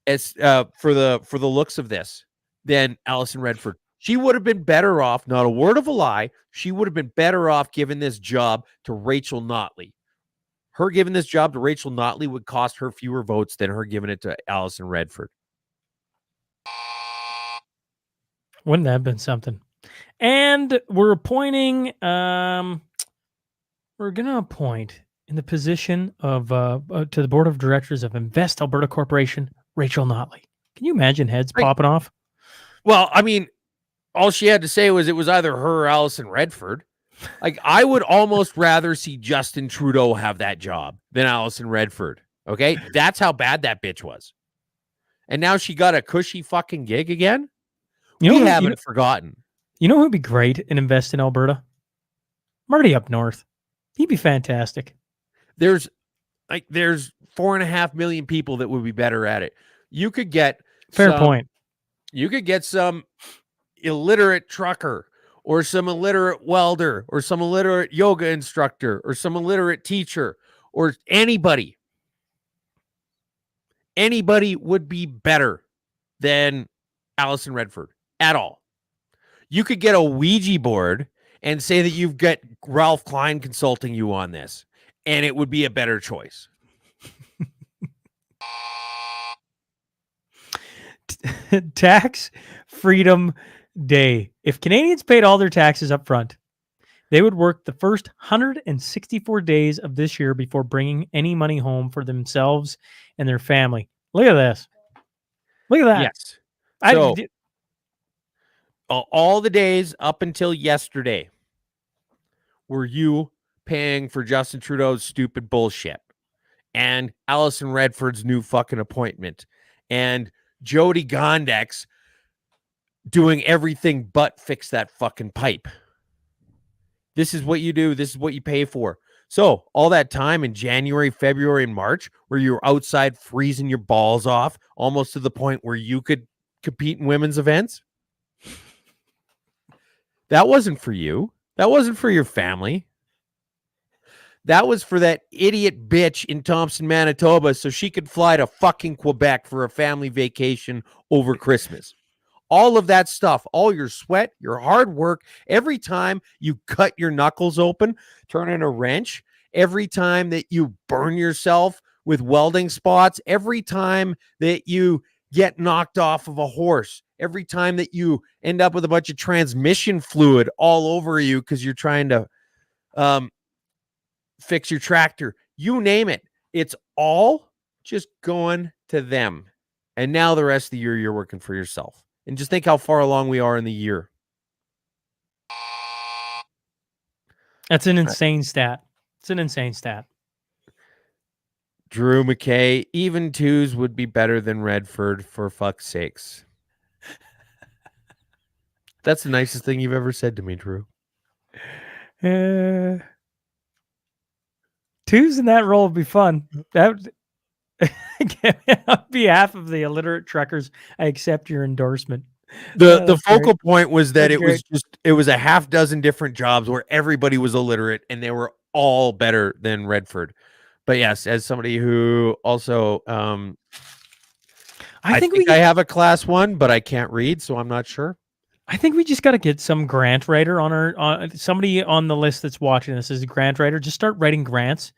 as for the looks of this than Alison Redford. She would have been better off, not a word of a lie, she would have been better off giving this job to Rachel Notley. Her giving this job to Rachel Notley would cost her fewer votes than her giving it to Alison Redford. Wouldn't that have been something? And we're appointing, we're going to appoint in the position of, to the board of directors of Invest Alberta Corporation, Rachel Notley. Can you imagine heads popping off? Well, I mean, all she had to say was it was either her or Alison Redford. Like, I would almost rather see Justin Trudeau have that job than Alison Redford. Okay? That's how bad that bitch was. And now she got a cushy fucking gig again? We haven't forgotten. You know who'd be great and invest in Alberta? Marty up north. He'd be fantastic. There's 4.5 million people that would be better at it. You could get fair point. You could get some illiterate trucker or some illiterate welder or some illiterate yoga instructor or some illiterate teacher or anybody. Anybody would be better than Alison Redford at all. You could get a Ouija board and say that you've got Ralph Klein consulting you on this, and it would be a better choice. Tax Freedom Day. If Canadians paid all their taxes up front, they would work the first 164 days of this year before bringing any money home for themselves and their family. Look at this. Look at that. Yes. So I, all the days up until yesterday were you paying for Justin Trudeau's stupid bullshit and Allison Redford's new fucking appointment and Jody Gondek's doing everything but fix that fucking pipe. This is what you do. This is what you pay for. So all that time in January, February, and March where you were outside freezing your balls off almost to the point where you could compete in women's events, that wasn't for you. That wasn't for your family. That was for that idiot bitch in Thompson, Manitoba, so she could fly to fucking Quebec for a family vacation over Christmas. All of that stuff, all your sweat, your hard work, every time you cut your knuckles open, turn in a wrench, every time that you burn yourself with welding spots, every time that you get knocked off of a horse, every time that you end up with a bunch of transmission fluid all over you because you're trying to fix your tractor, you name it, it's all just going to them. And now the rest of the year you're working for yourself. And just think how far along we are in the year. That's an insane stat. It's an insane stat. Drew McKay, even twos would be better than Redford, for fuck's sakes. That's the nicest thing you've ever said to me, Drew. Twos in that role would be fun. That on behalf of the illiterate truckers, I accept your endorsement. The focal point was that it was a half dozen different jobs where everybody was illiterate and they were all better than Redford. But yes, as somebody who also I think I have a class 1, but I can't read, so I'm not sure. I think we just got to get some grant writer on somebody on the list that's watching this is a grant writer. Just start writing grants,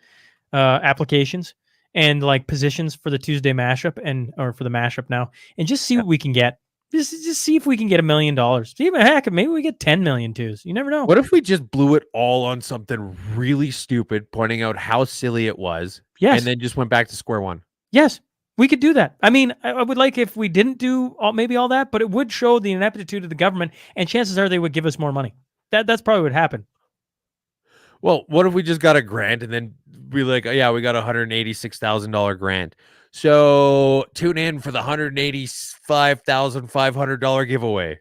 applications, and like positions for the Tuesday mashup or for the mashup now, and just see what we can get. Just see if we can get $1 million. Even heck, maybe we get 10 million twos. You never know. What if we just blew it all on something really stupid, pointing out how silly it was, yes, and then just went back to square one? Yes, we could do that. I mean, I would like if we didn't do maybe all that, but it would show the ineptitude of the government, and chances are they would give us more money. That's probably what would happen. Well, what if we just got a grant and then be like, oh, yeah, we got a $186,000 grant. So tune in for the $185,500 giveaway.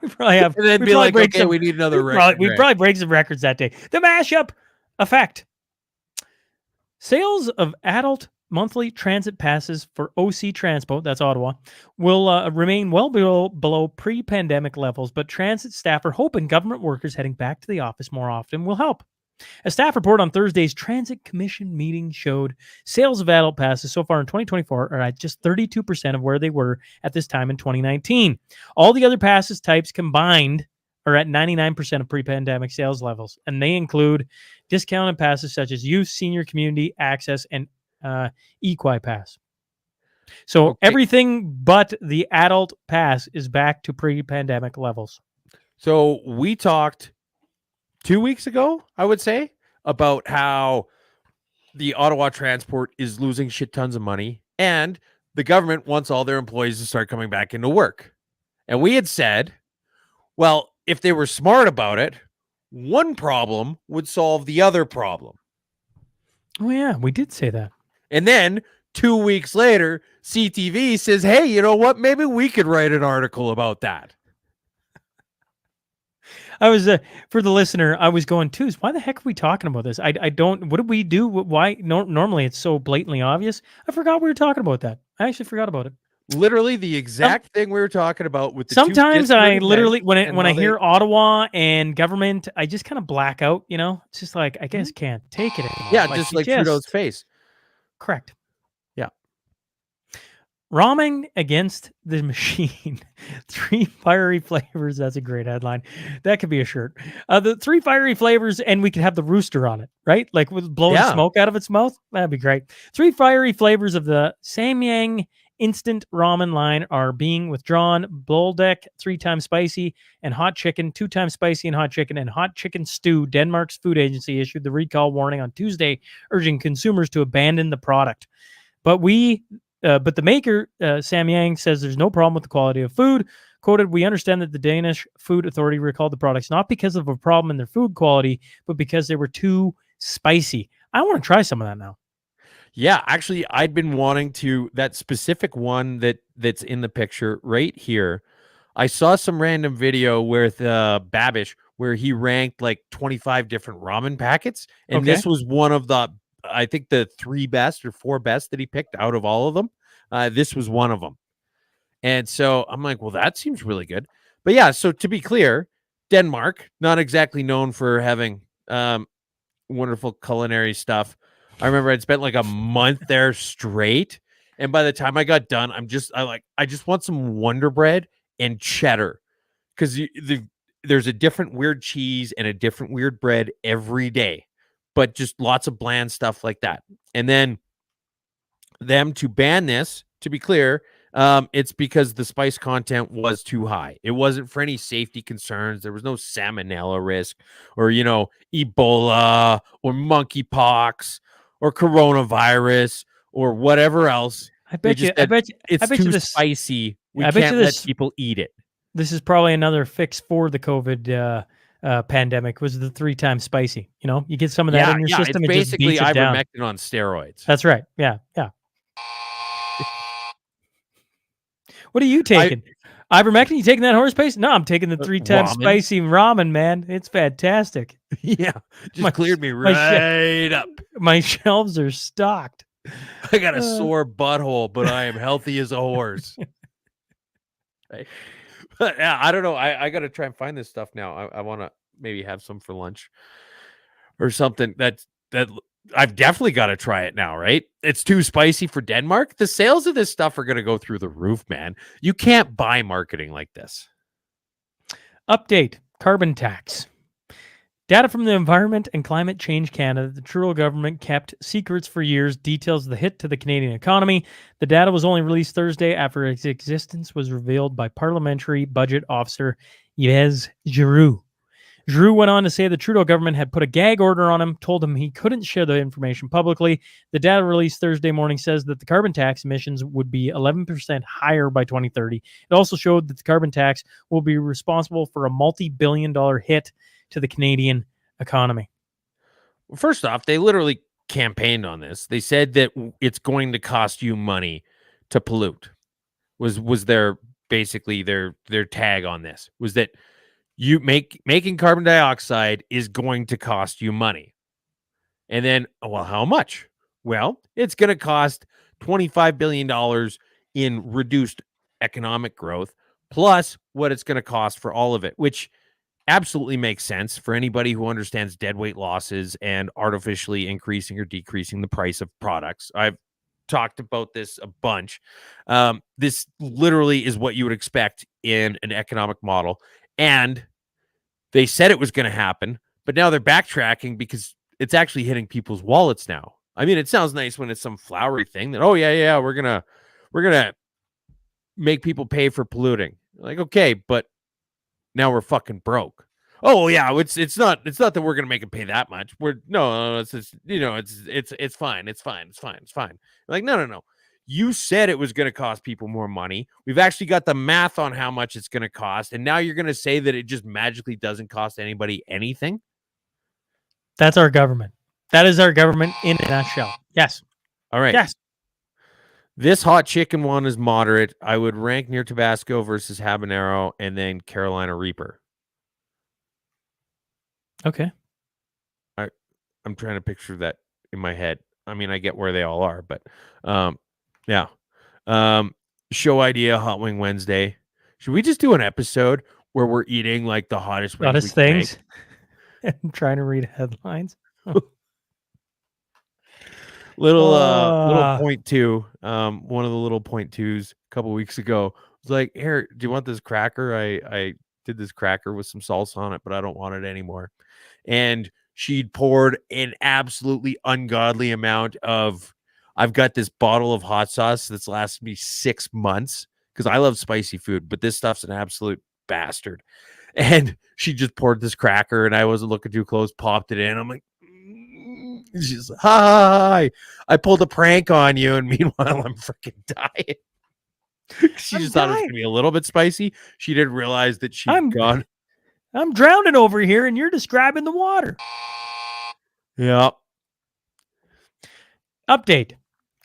We probably have. And then be like, okay, we need another record. We'd probably break some records that day. The mashup effect. Sales of adult monthly transit passes for OC Transpo, that's Ottawa, will remain well below pre-pandemic levels, but transit staff are hoping government workers heading back to the office more often will help. A staff report on Thursday's Transit Commission meeting showed sales of adult passes so far in 2024 are at just 32% of where they were at this time in 2019. All the other passes types combined are at 99% of pre-pandemic sales levels, and they include discounted passes such as youth, senior, community access, and Equi Pass. So everything but the adult pass is back to pre-pandemic levels. So we talked 2 weeks ago, I would say, about how the Ottawa Transport is losing shit tons of money and the government wants all their employees to start coming back into work. And we had said, well, if they were smart about it, one problem would solve the other problem. Oh, yeah, we did say that. And then 2 weeks later, CTV says, hey, you know what? Maybe we could write an article about that. I was, for the listener, I was going, Twos, why the heck are we talking about this? I don't, what did we do? Why? Normally it's so blatantly obvious. I forgot we were talking about that. I actually forgot about it. Literally the exact thing we were talking about with the sometimes I literally, when I hear Ottawa and government, I just kind of black out, you know? It's just like, I guess can't take it anymore. Yeah, just like Trudeau's face. Correct. Yeah. Ramen against the machine. 3 fiery flavors. That's a great headline. That could be a shirt. The 3 fiery flavors, and we could have the rooster on it, right? Like with blowing Yeah. smoke out of its mouth. That'd be great. 3 fiery flavors of the Samyang instant ramen line are being withdrawn. Bulldek, 3 times spicy, and hot chicken, 2 times spicy and hot chicken stew. Denmark's food agency issued the recall warning on Tuesday, urging consumers to abandon the product. But the maker, Samyang, says there's no problem with the quality of food. Quoted, "We understand that the Danish Food Authority recalled the products not because of a problem in their food quality, but because they were too spicy." I want to try some of that now. Yeah, actually, I'd been wanting to that specific one that's in the picture right here. I saw some random video with Babish where he ranked like 25 different ramen packets, and Okay. this was one of the I think the 3 best or 4 best that he picked out of all of them. This was one of them. And so I'm like, well, that seems really good. But yeah, so to be clear, Denmark, not exactly known for having wonderful culinary stuff. I remember I'd spent like a month there straight. And by the time I got done, I just want some Wonder Bread and cheddar because there's a different weird cheese and a different weird bread every day, but just lots of bland stuff like that. And then them to ban this, to be clear, it's because the spice content was too high. It wasn't for any safety concerns. There was no salmonella risk or, Ebola or monkeypox or coronavirus or whatever else. I They bet you. just I said bet you. I it's bet you too this. spicy. We I bet you can't let this. people eat it. This is probably another fix for the COVID pandemic. Was the 3 times spicy? You get some of that in your system. It's It just basically beats it down. ivermectin on steroids. That's right. Yeah. What are you taking? Ivermectin? You taking that horse paste? No, I'm taking the 3 times ramen. spicy ramen, man. It's fantastic. Yeah, just cleared me my right up. My shelves are stocked. I got a sore butthole, but I am healthy as a horse. Right? But yeah, I don't know. I got to try and find this stuff now. I want to maybe have some for lunch or something. That I've definitely got to try it now, right? It's too spicy for Denmark. The sales of this stuff are going to go through the roof, man. You can't buy marketing like this. Update: carbon tax. Data from the Environment and Climate Change Canada, the Trudeau government kept secrets for years, details the hit to the Canadian economy. The data was only released Thursday after its existence was revealed by Parliamentary Budget Officer Yves Giroux. Giroux went on to say the Trudeau government had put a gag order on him, told him he couldn't share the information publicly. The data released Thursday morning says that the carbon tax emissions would be 11% higher by 2030. It also showed that the carbon tax will be responsible for a multi-billion-dollar hit to the Canadian economy. Well, first off, they literally campaigned on this. They said that it's going to cost you money to pollute. Was their basically their tag on this was that making carbon dioxide is going to cost you money. And then, well, how much? Well, it's going to cost $25 billion in reduced economic growth, plus what it's going to cost for all of it, which absolutely makes sense for anybody who understands deadweight losses and artificially increasing or decreasing the price of products. I've talked about this a bunch. This literally is what you would expect in an economic model. And they said it was going to happen, but now they're backtracking because it's actually hitting people's wallets now. I mean, it sounds nice when it's some flowery thing that, oh yeah, we're going to make people pay for polluting. Like, okay, but now we're fucking broke. Oh yeah, it's not that we're gonna make them pay that much. It's just, it's fine. It's fine. Like, no. You said it was gonna cost people more money. We've actually got the math on how much it's gonna cost, and now you're gonna say that it just magically doesn't cost anybody anything. That's our government. That is our government in a nutshell. Yes. All right. Yes. This hot chicken one is moderate. I would rank near Tabasco versus habanero, and then Carolina Reaper. Okay. I'm trying to picture that in my head. I mean, I get where they all are, but yeah. Show idea, Hot Wing Wednesday. Should we just do an episode where we're eating like the hottest things? I'm trying to read headlines. little Ah. point two. One of the little point twos a couple weeks ago was like, "Here, do you want this cracker? I did this cracker with some salsa on it, but I don't want it anymore." And she'd poured an absolutely ungodly amount of. I've got this bottle of hot sauce that's lasted me 6 months because I love spicy food, but this stuff's an absolute bastard. And she just poured this cracker, and I wasn't looking too close, popped it in. I'm like, she's like, hi, I pulled a prank on you, and meanwhile I'm freaking dying. She I'm just thought it was dying. gonna be a little bit spicy. She didn't realize that she'd I'm gone. I'm drowning over here, and you're describing the water. Yeah. Update.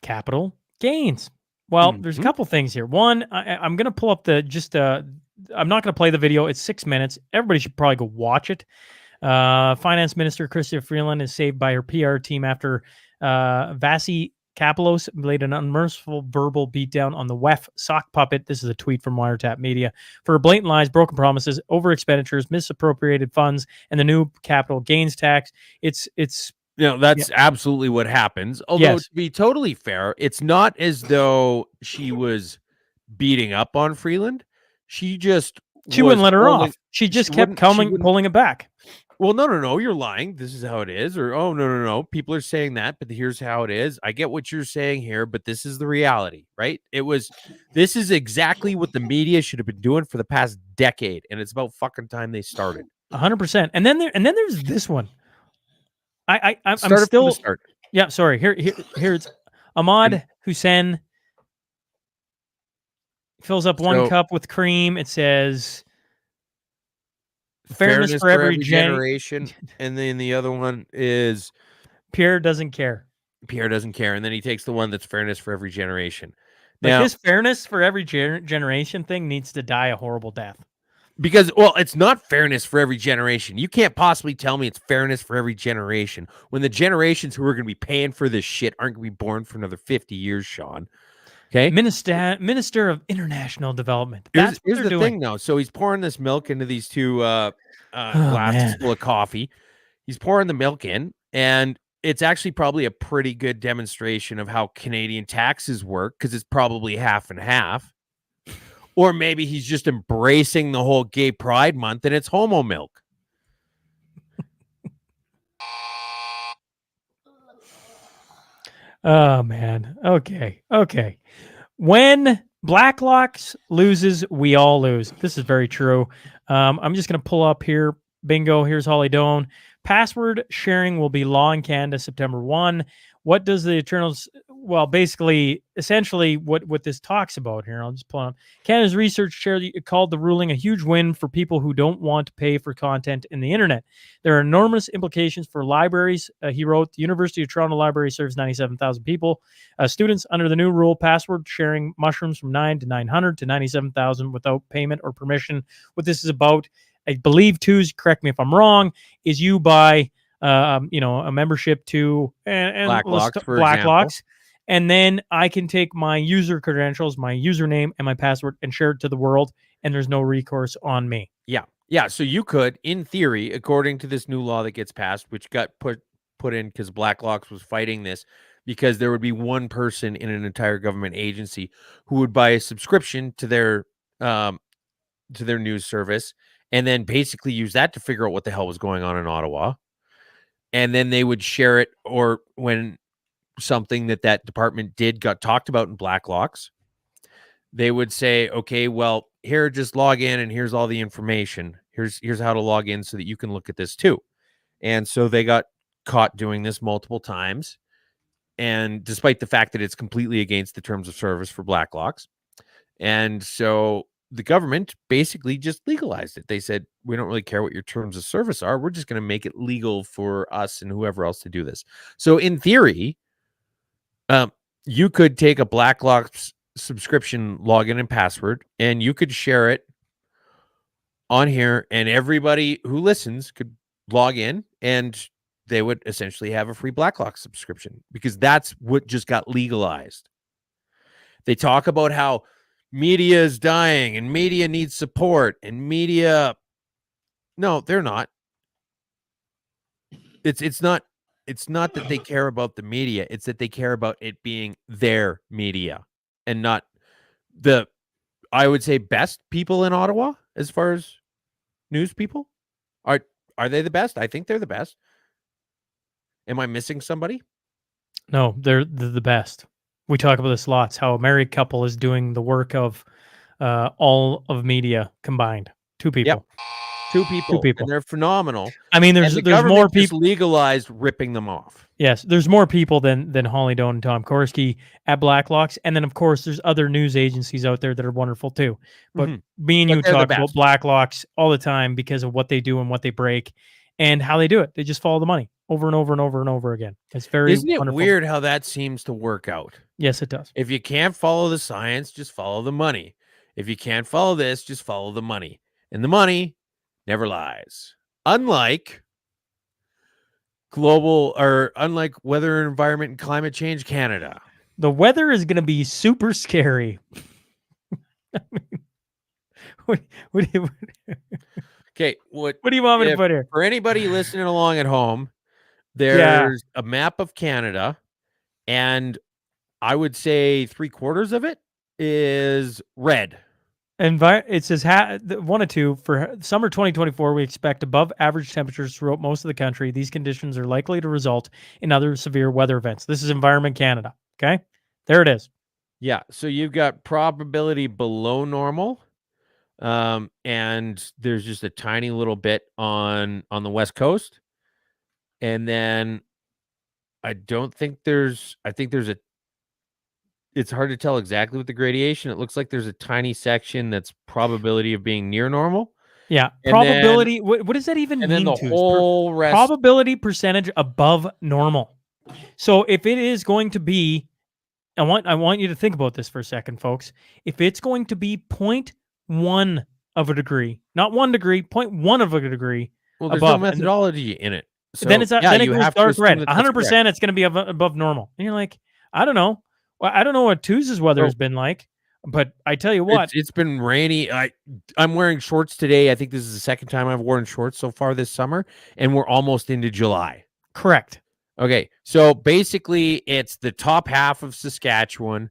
Capital gains. Well, there's a Mhm. couple things here. One, I'm going to pull up I'm not going to play the video. It's 6 minutes. Everybody should probably go watch it. Finance Minister Chrystia Freeland is saved by her PR team after Vasi Kapelos laid an unmerciful verbal beatdown on the WEF sock puppet. This is a tweet from Wiretap Media for blatant lies, broken promises, over expenditures, misappropriated funds, and the new capital gains tax. It's That's absolutely what happens. Although, Yes. to be totally fair, it's not as though she was beating up on Freeland. She just She wouldn't was let her holding. off. She just She kept wouldn't. pulling it back. Well, no, you're lying. This is how it is. Or, oh, no. People are saying that, but here's how it is. I get what you're saying here, but this is the reality, right? This is exactly what the media should have been doing for the past decade. And it's about fucking time they started. 100%. And then there's this one. I'm Started from the still, start. yeah, sorry. Here's Ahmad Hussein fills up one So- cup with cream. It says, fairness for every generation. And then the other one is Pierre doesn't care. Pierre doesn't care. And then he takes the one that's fairness for every generation. Like Now, this fairness for every generation thing needs to die a horrible death. because, well, it's not fairness for every generation. You can't possibly tell me it's fairness for every generation when the generations who are going to be paying for this shit aren't going to be born for another 50 years, Sean. Okay. Minister of International Development. That's Here's what the they're doing. thing, though. So he's pouring this milk into these two glasses man. full of coffee. He's pouring the milk in, and it's actually probably a pretty good demonstration of how Canadian taxes work because it's probably half and half. Or maybe he's just embracing the whole gay pride month and it's homo milk. Oh man. Okay. When Blacklocks loses, we all lose. This is very true. I'm just going to pull up here. Bingo. Here's Holly Doan. Password sharing will be law in Canada September 1. What does the Eternals? Well, basically, essentially, what this talks about here. I'll just pull up. Canada's research chair called the ruling a huge win for people who don't want to pay for content in the internet. There are enormous implications for libraries. He wrote, the University of Toronto Library serves 97,000 people. Students under the new rule, password sharing mushrooms from 9 to 900 to 97,000 without payment or permission. What this is about, I believe, too, correct me if I'm wrong, is you buy a membership to Blacklocks, for Blacklocks, and then I can take my user credentials, my username, and my password and share it to the world, and there's no recourse on me. Yeah. So you could, in theory, according to this new law that gets passed, which got put in because Blacklocks was fighting this, because there would be one person in an entire government agency who would buy a subscription to their news service, and then basically use that to figure out what the hell was going on in Ottawa. And then they would share it, or when something that department did got talked about in Blacklocks, they would say, okay, well, here, just log in and here's all the information. Here's how to log in so that you can look at this too. And so they got caught doing this multiple times. And despite the fact that it's completely against the terms of service for Blacklocks. And so the government basically just legalized it. They said, we don't really care what your terms of service are. We're just going to make it legal for us and whoever else to do this. So in theory, you could take a Blacklocks subscription login and password, and you could share it on here, and everybody who listens could log in, and they would essentially have a free Blacklocks subscription, because that's what just got legalized. They talk about how media is dying and media needs support, and media, no, they're not. It's not it's not that they care about the media, it's that they care about it being their media and not the, I would say, best people in Ottawa as far as news people. Are they the best? I think they're the best. Am I missing somebody? No, they're the best. We talk about this lots, how a married couple is doing the work of all of media combined. Two people. Two people, people. and they're phenomenal. I mean, And there's the more government just people. legalized ripping them off. Yes, there's more people than Holly Doan and Tom Korski at Blacklocks, and then of course there's other news agencies out there that are wonderful too. But me and But you they're the talk about best. Blacklocks all the time because of what they do and what they break, and how they do it. They just follow the money over and over and over and over again. It's very Isn't it wonderful. weird how that seems to work out? Yes, it does. If you can't follow the science, just follow the money. If you can't follow this, just follow the money. And the money never lies. Unlike Weather and Environment and Climate Change Canada. The weather is going to be super scary. I mean, what do you Okay, what do you want me to put here? For anybody listening along at home, there's a map of Canada, and I would say 3/4 of it is red. It says 1 of 2 for summer 2024. We expect above average temperatures throughout most of the country. These conditions are likely to result in other severe weather events. This is Environment Canada. Okay, there it is. Yeah, so you've got probability below normal, and there's just a tiny little bit on the West Coast, and then I think there's it's hard to tell exactly with the gradation. It looks like there's a tiny section that's probability of being near normal. Yeah, And probability. What does that even mean? And then the whole rest. Probability percentage above normal. So if it is going to be, I want you to think about this for a second, folks. If it's going to be 0.1 of a degree, not 1 degree, 0.1 of a degree. Well, there's above, no methodology in it. So then it goes dark red. 100%. Correct. It's going to be above normal. And you're like, I don't know. Well, I don't know what Tuesday's weather has been like, but I tell you what, it's been rainy. I'm wearing shorts today. I think this is the second time I've worn shorts so far this summer, and we're almost into July. Correct. Okay, so basically it's the top half of Saskatchewan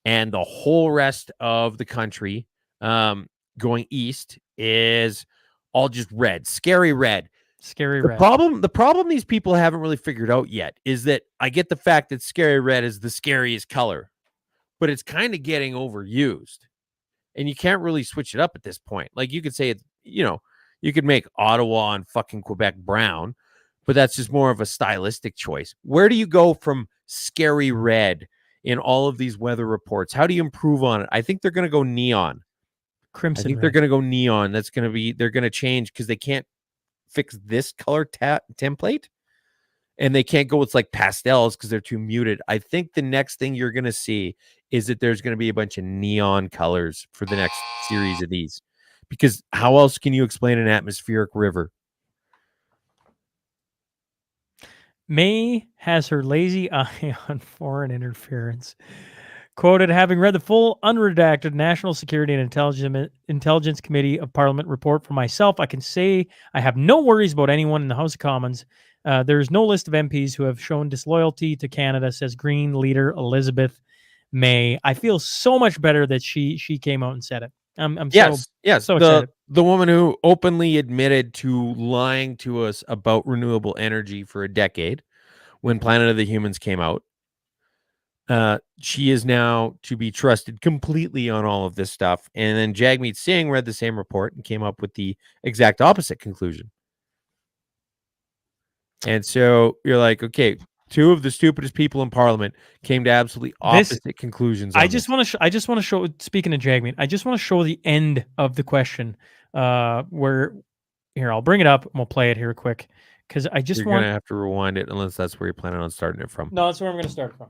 and the whole rest of the country going east is all just red, scary red. Scary red. The problem these people haven't really figured out yet is that I get the fact that scary red is the scariest color, but it's kind of getting overused, and you can't really switch it up at this point. Like you could say it, you could make Ottawa and fucking Quebec brown, but that's just more of a stylistic choice. Where do you go from scary red in all of these weather reports? How do you improve on it? I think they're going to go neon. Crimson. I think they're going to go neon. They're going to change because they can't fix this color template, and they can't go with like pastels because they're too muted. I think the next thing you're going to see is that there's going to be a bunch of neon colors for the next series of these, because how else can you explain an atmospheric river? May has her lazy eye on foreign interference. Quoted, having read the full unredacted National Security and Intelligence Committee of Parliament report for myself, I can say I have no worries about anyone in the House of Commons. There is no list of MPs who have shown disloyalty to Canada, says Green leader Elizabeth May. I feel so much better that she came out and said it. I'm so excited. The woman who openly admitted to lying to us about renewable energy for a decade when Planet of the Humans came out. She is now to be trusted completely on all of this stuff. And then Jagmeet Singh read the same report and came up with the exact opposite conclusion. And so you're like, okay, two of the stupidest people in Parliament came to absolutely opposite conclusions. I just want to show. Speaking of Jagmeet, I just want to show the end of the question. Where here, I'll bring it up and we'll play it here quick because I just want to have to rewind it unless that's where you're planning on starting it from. No, that's where I'm going to start from.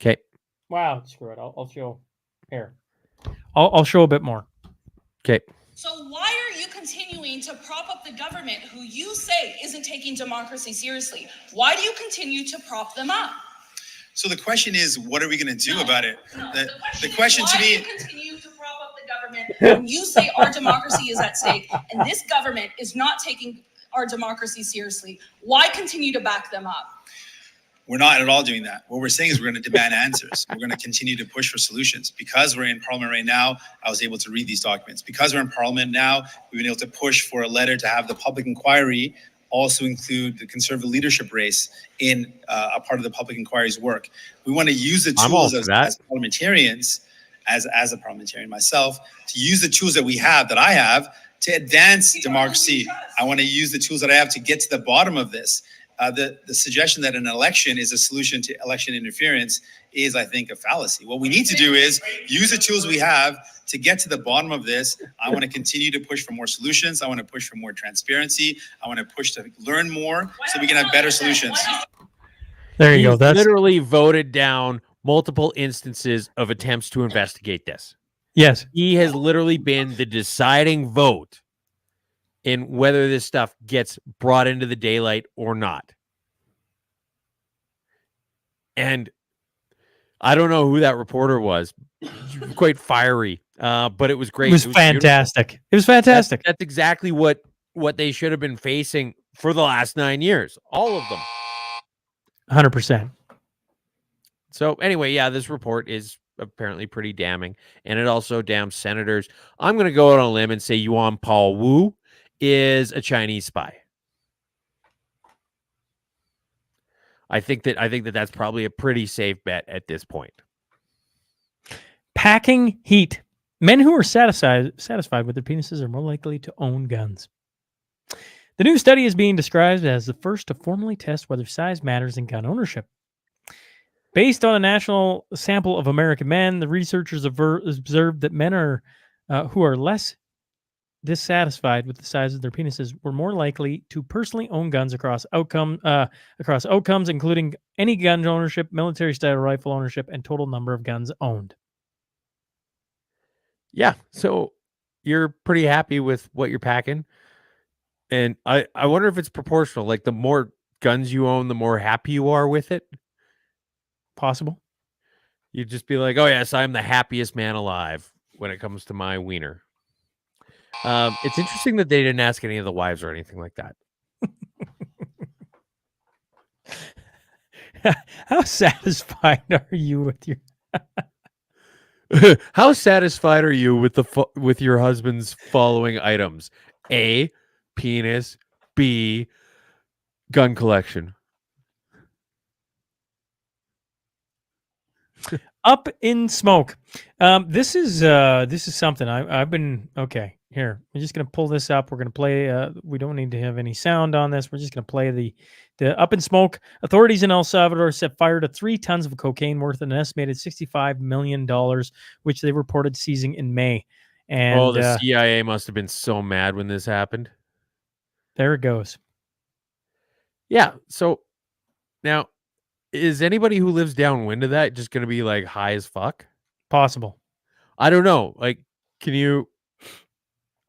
Okay. Wow, screw it. I'll show here. I'll show a bit more. Okay. So why are you continuing to prop up the government who you say isn't taking democracy seriously? Why do you continue to prop them up? So the question is, what are we going to do about it? No, the question to me, why do you continue to prop up the government when you say our democracy is at stake and this government is not taking our democracy seriously? Why continue to back them up? We're not at all doing that. What we're saying is we're going to demand answers. We're going to continue to push for solutions. Because we're in Parliament right now, I was able to read these documents. Because we're in Parliament now, we've been able to push for a letter to have the public inquiry also include the Conservative leadership race in a part of the public inquiry's work. We want to use the tools as parliamentarians, as a parliamentarian myself, to use the tools that we have, that I have, to advance democracy. I want to use the tools that I have to get to the bottom of this. The suggestion that an election is a solution to election interference is, I think, a fallacy. What we need to do is use the tools we have to get to the bottom of this. I want to continue to push for more solutions. I want to push for more transparency. I want to push to learn more so we can have better solutions. There you go. That's literally voted down multiple instances of attempts to investigate this. Yes. He has literally been the deciding vote in whether this stuff gets brought into the daylight or not. And I don't know who that reporter was. Quite fiery, but it was great. It was fantastic. Beautiful. It was fantastic. That's exactly what they should have been facing for the last 9 years. All of them. 100%. So anyway, yeah, this report is apparently pretty damning. And it also damns senators. I'm going to go out on a limb and say Yuan Paul Wu is a Chinese spy. I think that that's probably a pretty safe bet at this point. Packing heat. Men who are satisfied with their penises are more likely to own guns. The new study is being described as the first to formally test whether size matters in gun ownership. Based on a national sample of American men, the researchers observed that men who are less dissatisfied with the size of their penises were more likely to personally own guns across outcomes, including any gun ownership, military-style rifle ownership, and total number of guns owned. Yeah, so you're pretty happy with what you're packing, and I wonder if it's proportional. Like the more guns you own, the more happy you are with it. Possible. You'd just be like, "Oh yes, I'm the happiest man alive when it comes to my wiener." It's interesting that they didn't ask any of the wives or anything like that. How satisfied are you with your? How satisfied are you with your husband's following items? A, penis. B, gun collection. Up in smoke. This is something I've been okay. Here, we're just gonna pull this up. We're gonna play. We don't need to have any sound on this. We're just gonna play the up in smoke. Authorities in El Salvador set fire to 3 tons of cocaine worth an estimated $65 million, which they reported seizing in May. And the CIA must have been so mad when this happened. There it goes. Yeah. So now, is anybody who lives downwind of that just going to be like high as fuck? Possible. I don't know. Like, can you?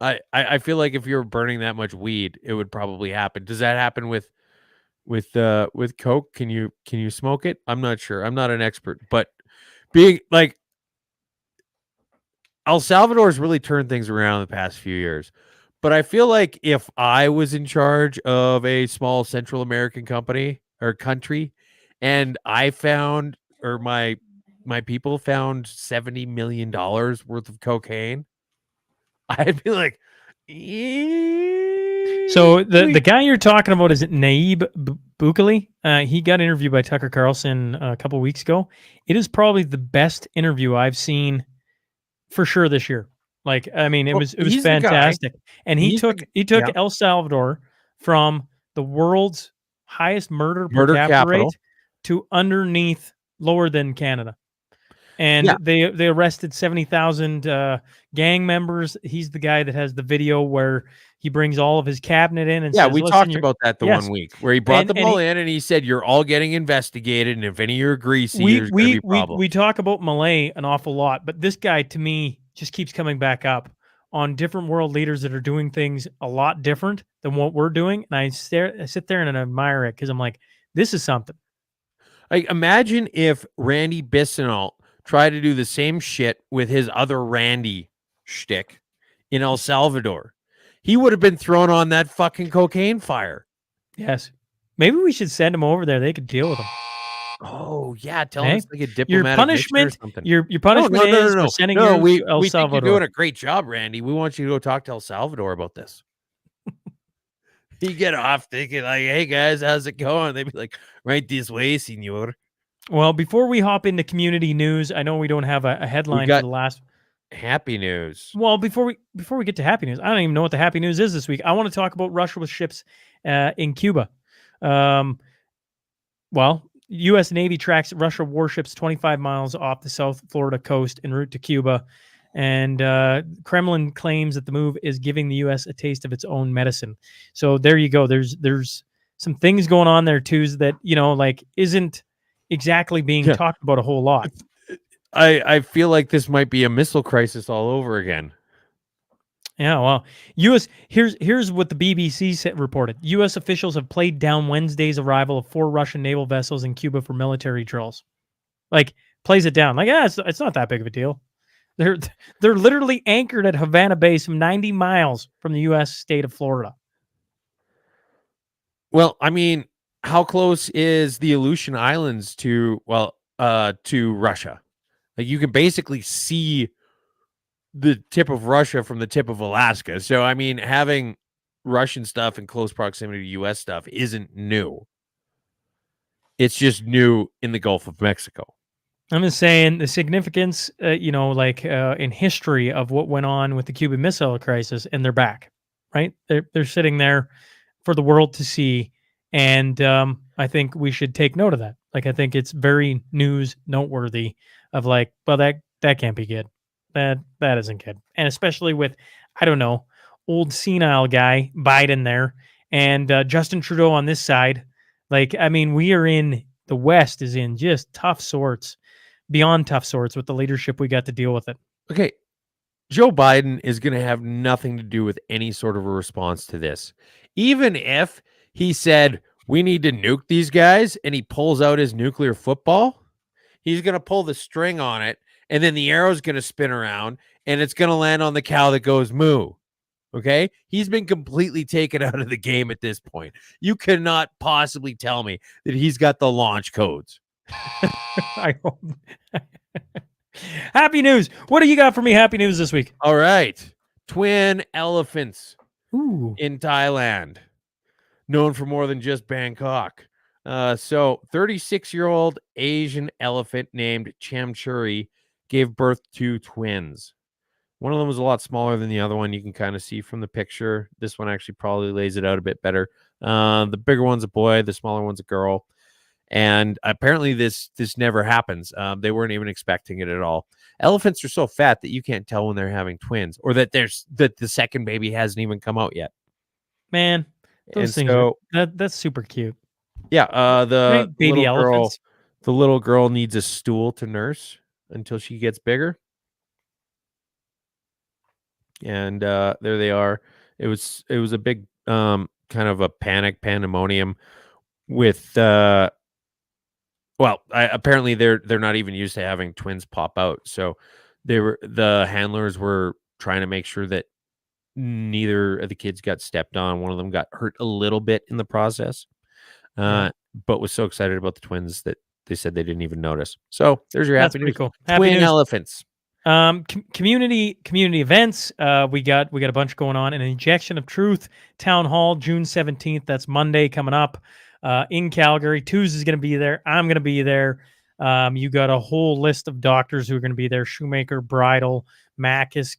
I feel like if you're burning that much weed, it would probably happen. Does that happen with coke? Can you smoke it? I'm not sure. I'm not an expert, but being like El Salvador's really turned things around the past few years. But I feel like if I was in charge of a small Central American company or country, and I found, or my people found $70 million worth of cocaine, I'd be like, so the guy you're talking about is Nayib Bukele. He got interviewed by Tucker Carlson a couple weeks ago. It is probably the best interview I've seen for sure this year. Like, I mean, it was fantastic. And he took El Salvador from the world's highest murder per capita rate to underneath, lower than Canada. And they arrested 70,000 gang members. He's the guy that has the video where he brings all of his cabinet in. And says, we talked about that 1 week where he brought them all in and he said, "You're all getting investigated, and if any of you are greasy, there's going to be problems." We talk about Malay an awful lot, but this guy to me just keeps coming back up on different world leaders that are doing things a lot different than what we're doing. And I sit there and I admire it because I'm like, this is something. Like, imagine if Randy Bissonnette tried to do the same shit with his other Randy shtick in El Salvador. he would have been thrown on that fucking cocaine fire. Yes. Maybe we should send him over there. They could deal with him. Oh yeah, tell Hey, him it's like a Your diplomatic mission or punishment, something. your punishment is we're sending you we to El think you're Salvador. doing a great job, Randy. We want you to go talk to El Salvador about this. You get off thinking like, hey guys, how's it going? They'd be like, right this way, senor. Well, before we hop into community news, I know we don't have a headline got- for the last. Happy news. Well, before we get to happy news, I don't even know what the happy news is this week. I want to talk about Russia with ships in Cuba. Well, U.S. Navy tracks Russia warships 25 miles off the South Florida coast en route to Cuba, and Kremlin claims that the move is giving the U.S. a taste of its own medicine. So there you go. There's some things going on there too that like isn't exactly being talked about a whole lot. I feel like this might be a missile crisis all over again. Yeah, well, here's what the BBC reported. U.S. officials have played down Wednesday's arrival of 4 Russian naval vessels in Cuba for military drills. Like, plays it down. Like, it's not that big of a deal. They're literally anchored at Havana Bay, some 90 miles from the U.S. state of Florida. Well, I mean, how close is the Aleutian Islands to Russia? Like, you can basically see the tip of Russia from the tip of Alaska. So, I mean, having Russian stuff in close proximity to U.S. stuff isn't new. It's just new in the Gulf of Mexico. I'm just saying the significance, in history of what went on with the Cuban Missile Crisis, and they're back, right? They're sitting there for the world to see, and I think we should take note of that. Like, I think it's very noteworthy of like, well, that can't be good. That isn't good. And especially with, I don't know, old senile guy Biden there and Justin Trudeau on this side. Like, I mean, the West is in just tough sorts, beyond tough sorts with the leadership we got to deal with it. Okay. Joe Biden is going to have nothing to do with any sort of a response to this. Even if he said, we need to nuke these guys, and he pulls out his nuclear football, he's going to pull the string on it, and then the arrow's going to spin around, and it's going to land on the cow that goes moo. Okay? He's been completely taken out of the game at this point. You cannot possibly tell me that he's got the launch codes. I hope. Happy news. What do you got for me? Happy news this week. All right. Twin elephants Ooh. in Thailand, known for more than just Bangkok. So 36-year-old Asian elephant named Chamchuri gave birth to twins. One of them was a lot smaller than the other one. You can kind of see from the picture. This one actually probably lays it out a bit better. The bigger one's a boy. The smaller one's a girl. And apparently this never happens. They weren't even expecting it at all. Elephants are so fat that you can't tell when they're having twins, or that the second baby hasn't even come out yet. Man, those things that's super cute. Yeah, the baby little elephants. girl, the little girl needs a stool to nurse until she gets bigger. And there they are. It was a big kind of a pandemonium with apparently they're not even used to having twins pop out. So the handlers were trying to make sure that neither of the kids got stepped on. One of them got hurt a little bit in the process. But was so excited about the twins that they said they didn't even notice. So there's your That's happy pretty news. cool. Twin Happy news. elephants. Community events. We got a bunch going on. An Injection of Truth Town Hall, June 17th. That's Monday coming up in Calgary. Tuesday's going to be there. I'm going to be there. You got a whole list of doctors who are going to be there: Shoemaker, Bridal, Macus,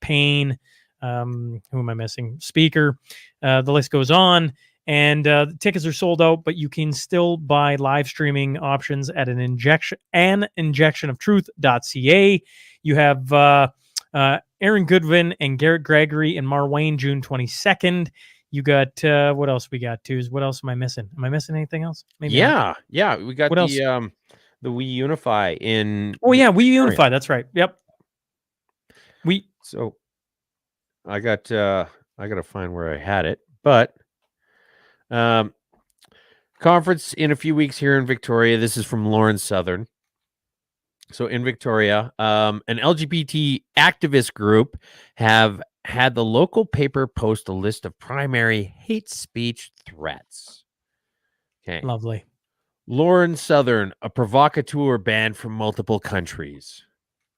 Payne. Who am I missing? Speaker. The list goes on. And the tickets are sold out, but you can still buy live streaming options at injectionoftruth.ca. You have Aaron Goodwin and Garrett Gregory in Marwayne, June 22nd. You got what else we got, Twos? What else am I missing? Am I missing anything else? Maybe Yeah. We got what else? The We Unify in. Oh yeah, We Unify. That's right. Yep. So I got to find where I had it, but conference in a few weeks here in Victoria. This is from Lauren Southern. So in Victoria, an LGBT activist group have had the local paper post a list of primary hate speech threats. Okay. Lovely. Lauren Southern, a provocateur banned from multiple countries.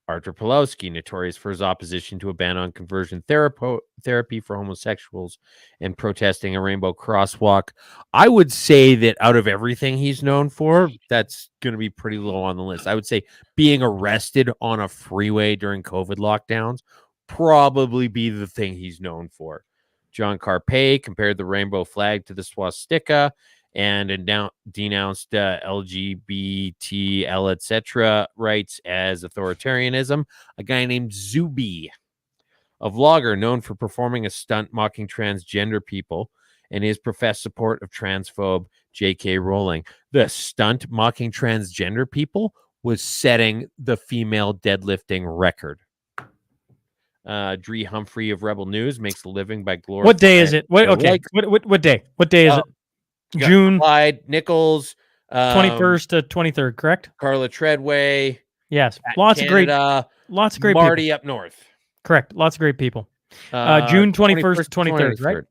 Arthur Pawlowski, notorious for his opposition to a ban on conversion therapy for homosexuals and protesting a rainbow crosswalk. I would say that out of everything he's known for, that's going to be pretty low on the list. I would say being arrested on a freeway during COVID lockdowns probably be the thing he's known for. John Carpay compared the rainbow flag to the swastika and denounced LGBTL, etc. rights as authoritarianism. A guy named Zuby, a vlogger known for performing a stunt mocking transgender people and his professed support of transphobe J.K. Rowling. The stunt mocking transgender people was setting the female deadlifting record. Dree Humphrey of Rebel News makes a living by glorifying. What day is it? What day? What day is it? June Clyde Nichols, 21st to 23rd, correct? Carla Treadway. Yes, lots of great Marty people. up north. Correct, lots of great people. June 21st to 23rd, right?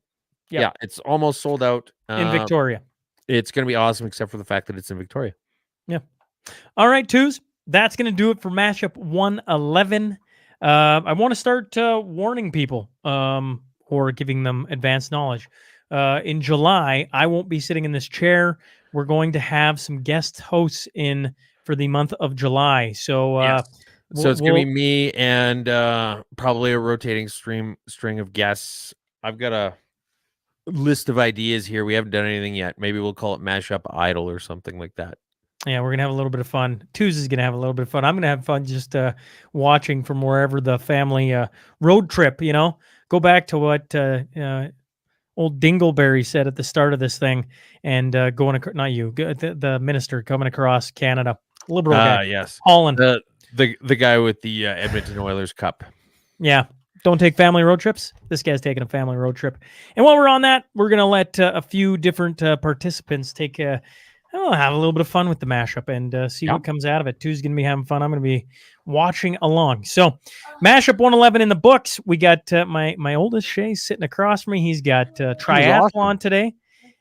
Yeah, it's almost sold out in Victoria. It's going to be awesome, except for the fact that it's in Victoria. Yeah. All right, twos. That's going to do it for Mashup 111. I want to start warning people or giving them advanced knowledge. In July, I won't be sitting in this chair. We're going to have some guest hosts in for the month of July. So, yes. So it's going to be me and probably a rotating string of guests. I've got a list of ideas here. We haven't done anything yet. Maybe we'll call it Mashup Idol or something like that. Yeah, we're going to have a little bit of fun. Tuesday's going to have a little bit of fun. I'm going to have fun just watching from wherever the family road trip, go back to what old Dingleberry said at the start of this thing and not you, the minister coming across Canada. Liberal guy. Yes. Holland. The guy with the Edmonton Oilers cup. Yeah. Don't take family road trips. This guy's taking a family road trip. And while we're on that, we're going to let a few different participants take have a little bit of fun with the mashup and see what comes out of it. Two's going to be having fun. I'm going to be watching along. So Mashup 111 in the books. We got my oldest Shay sitting across from me. He's got triathlon today.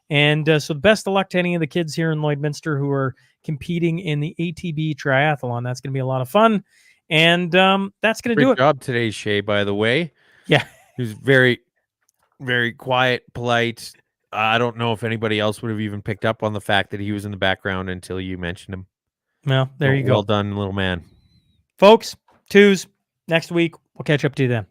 And so best of luck to any of the kids here in Lloydminster who are competing in the ATB triathlon. That's going to be a lot of fun. And that's going to do it. Great job today, Shay, by the way. Yeah. He was very, very quiet, polite. I don't know if anybody else would have even picked up on the fact that he was in the background until you mentioned him. Well, there you go. Well done, little man. Folks, twos, next week, we'll catch up to you then.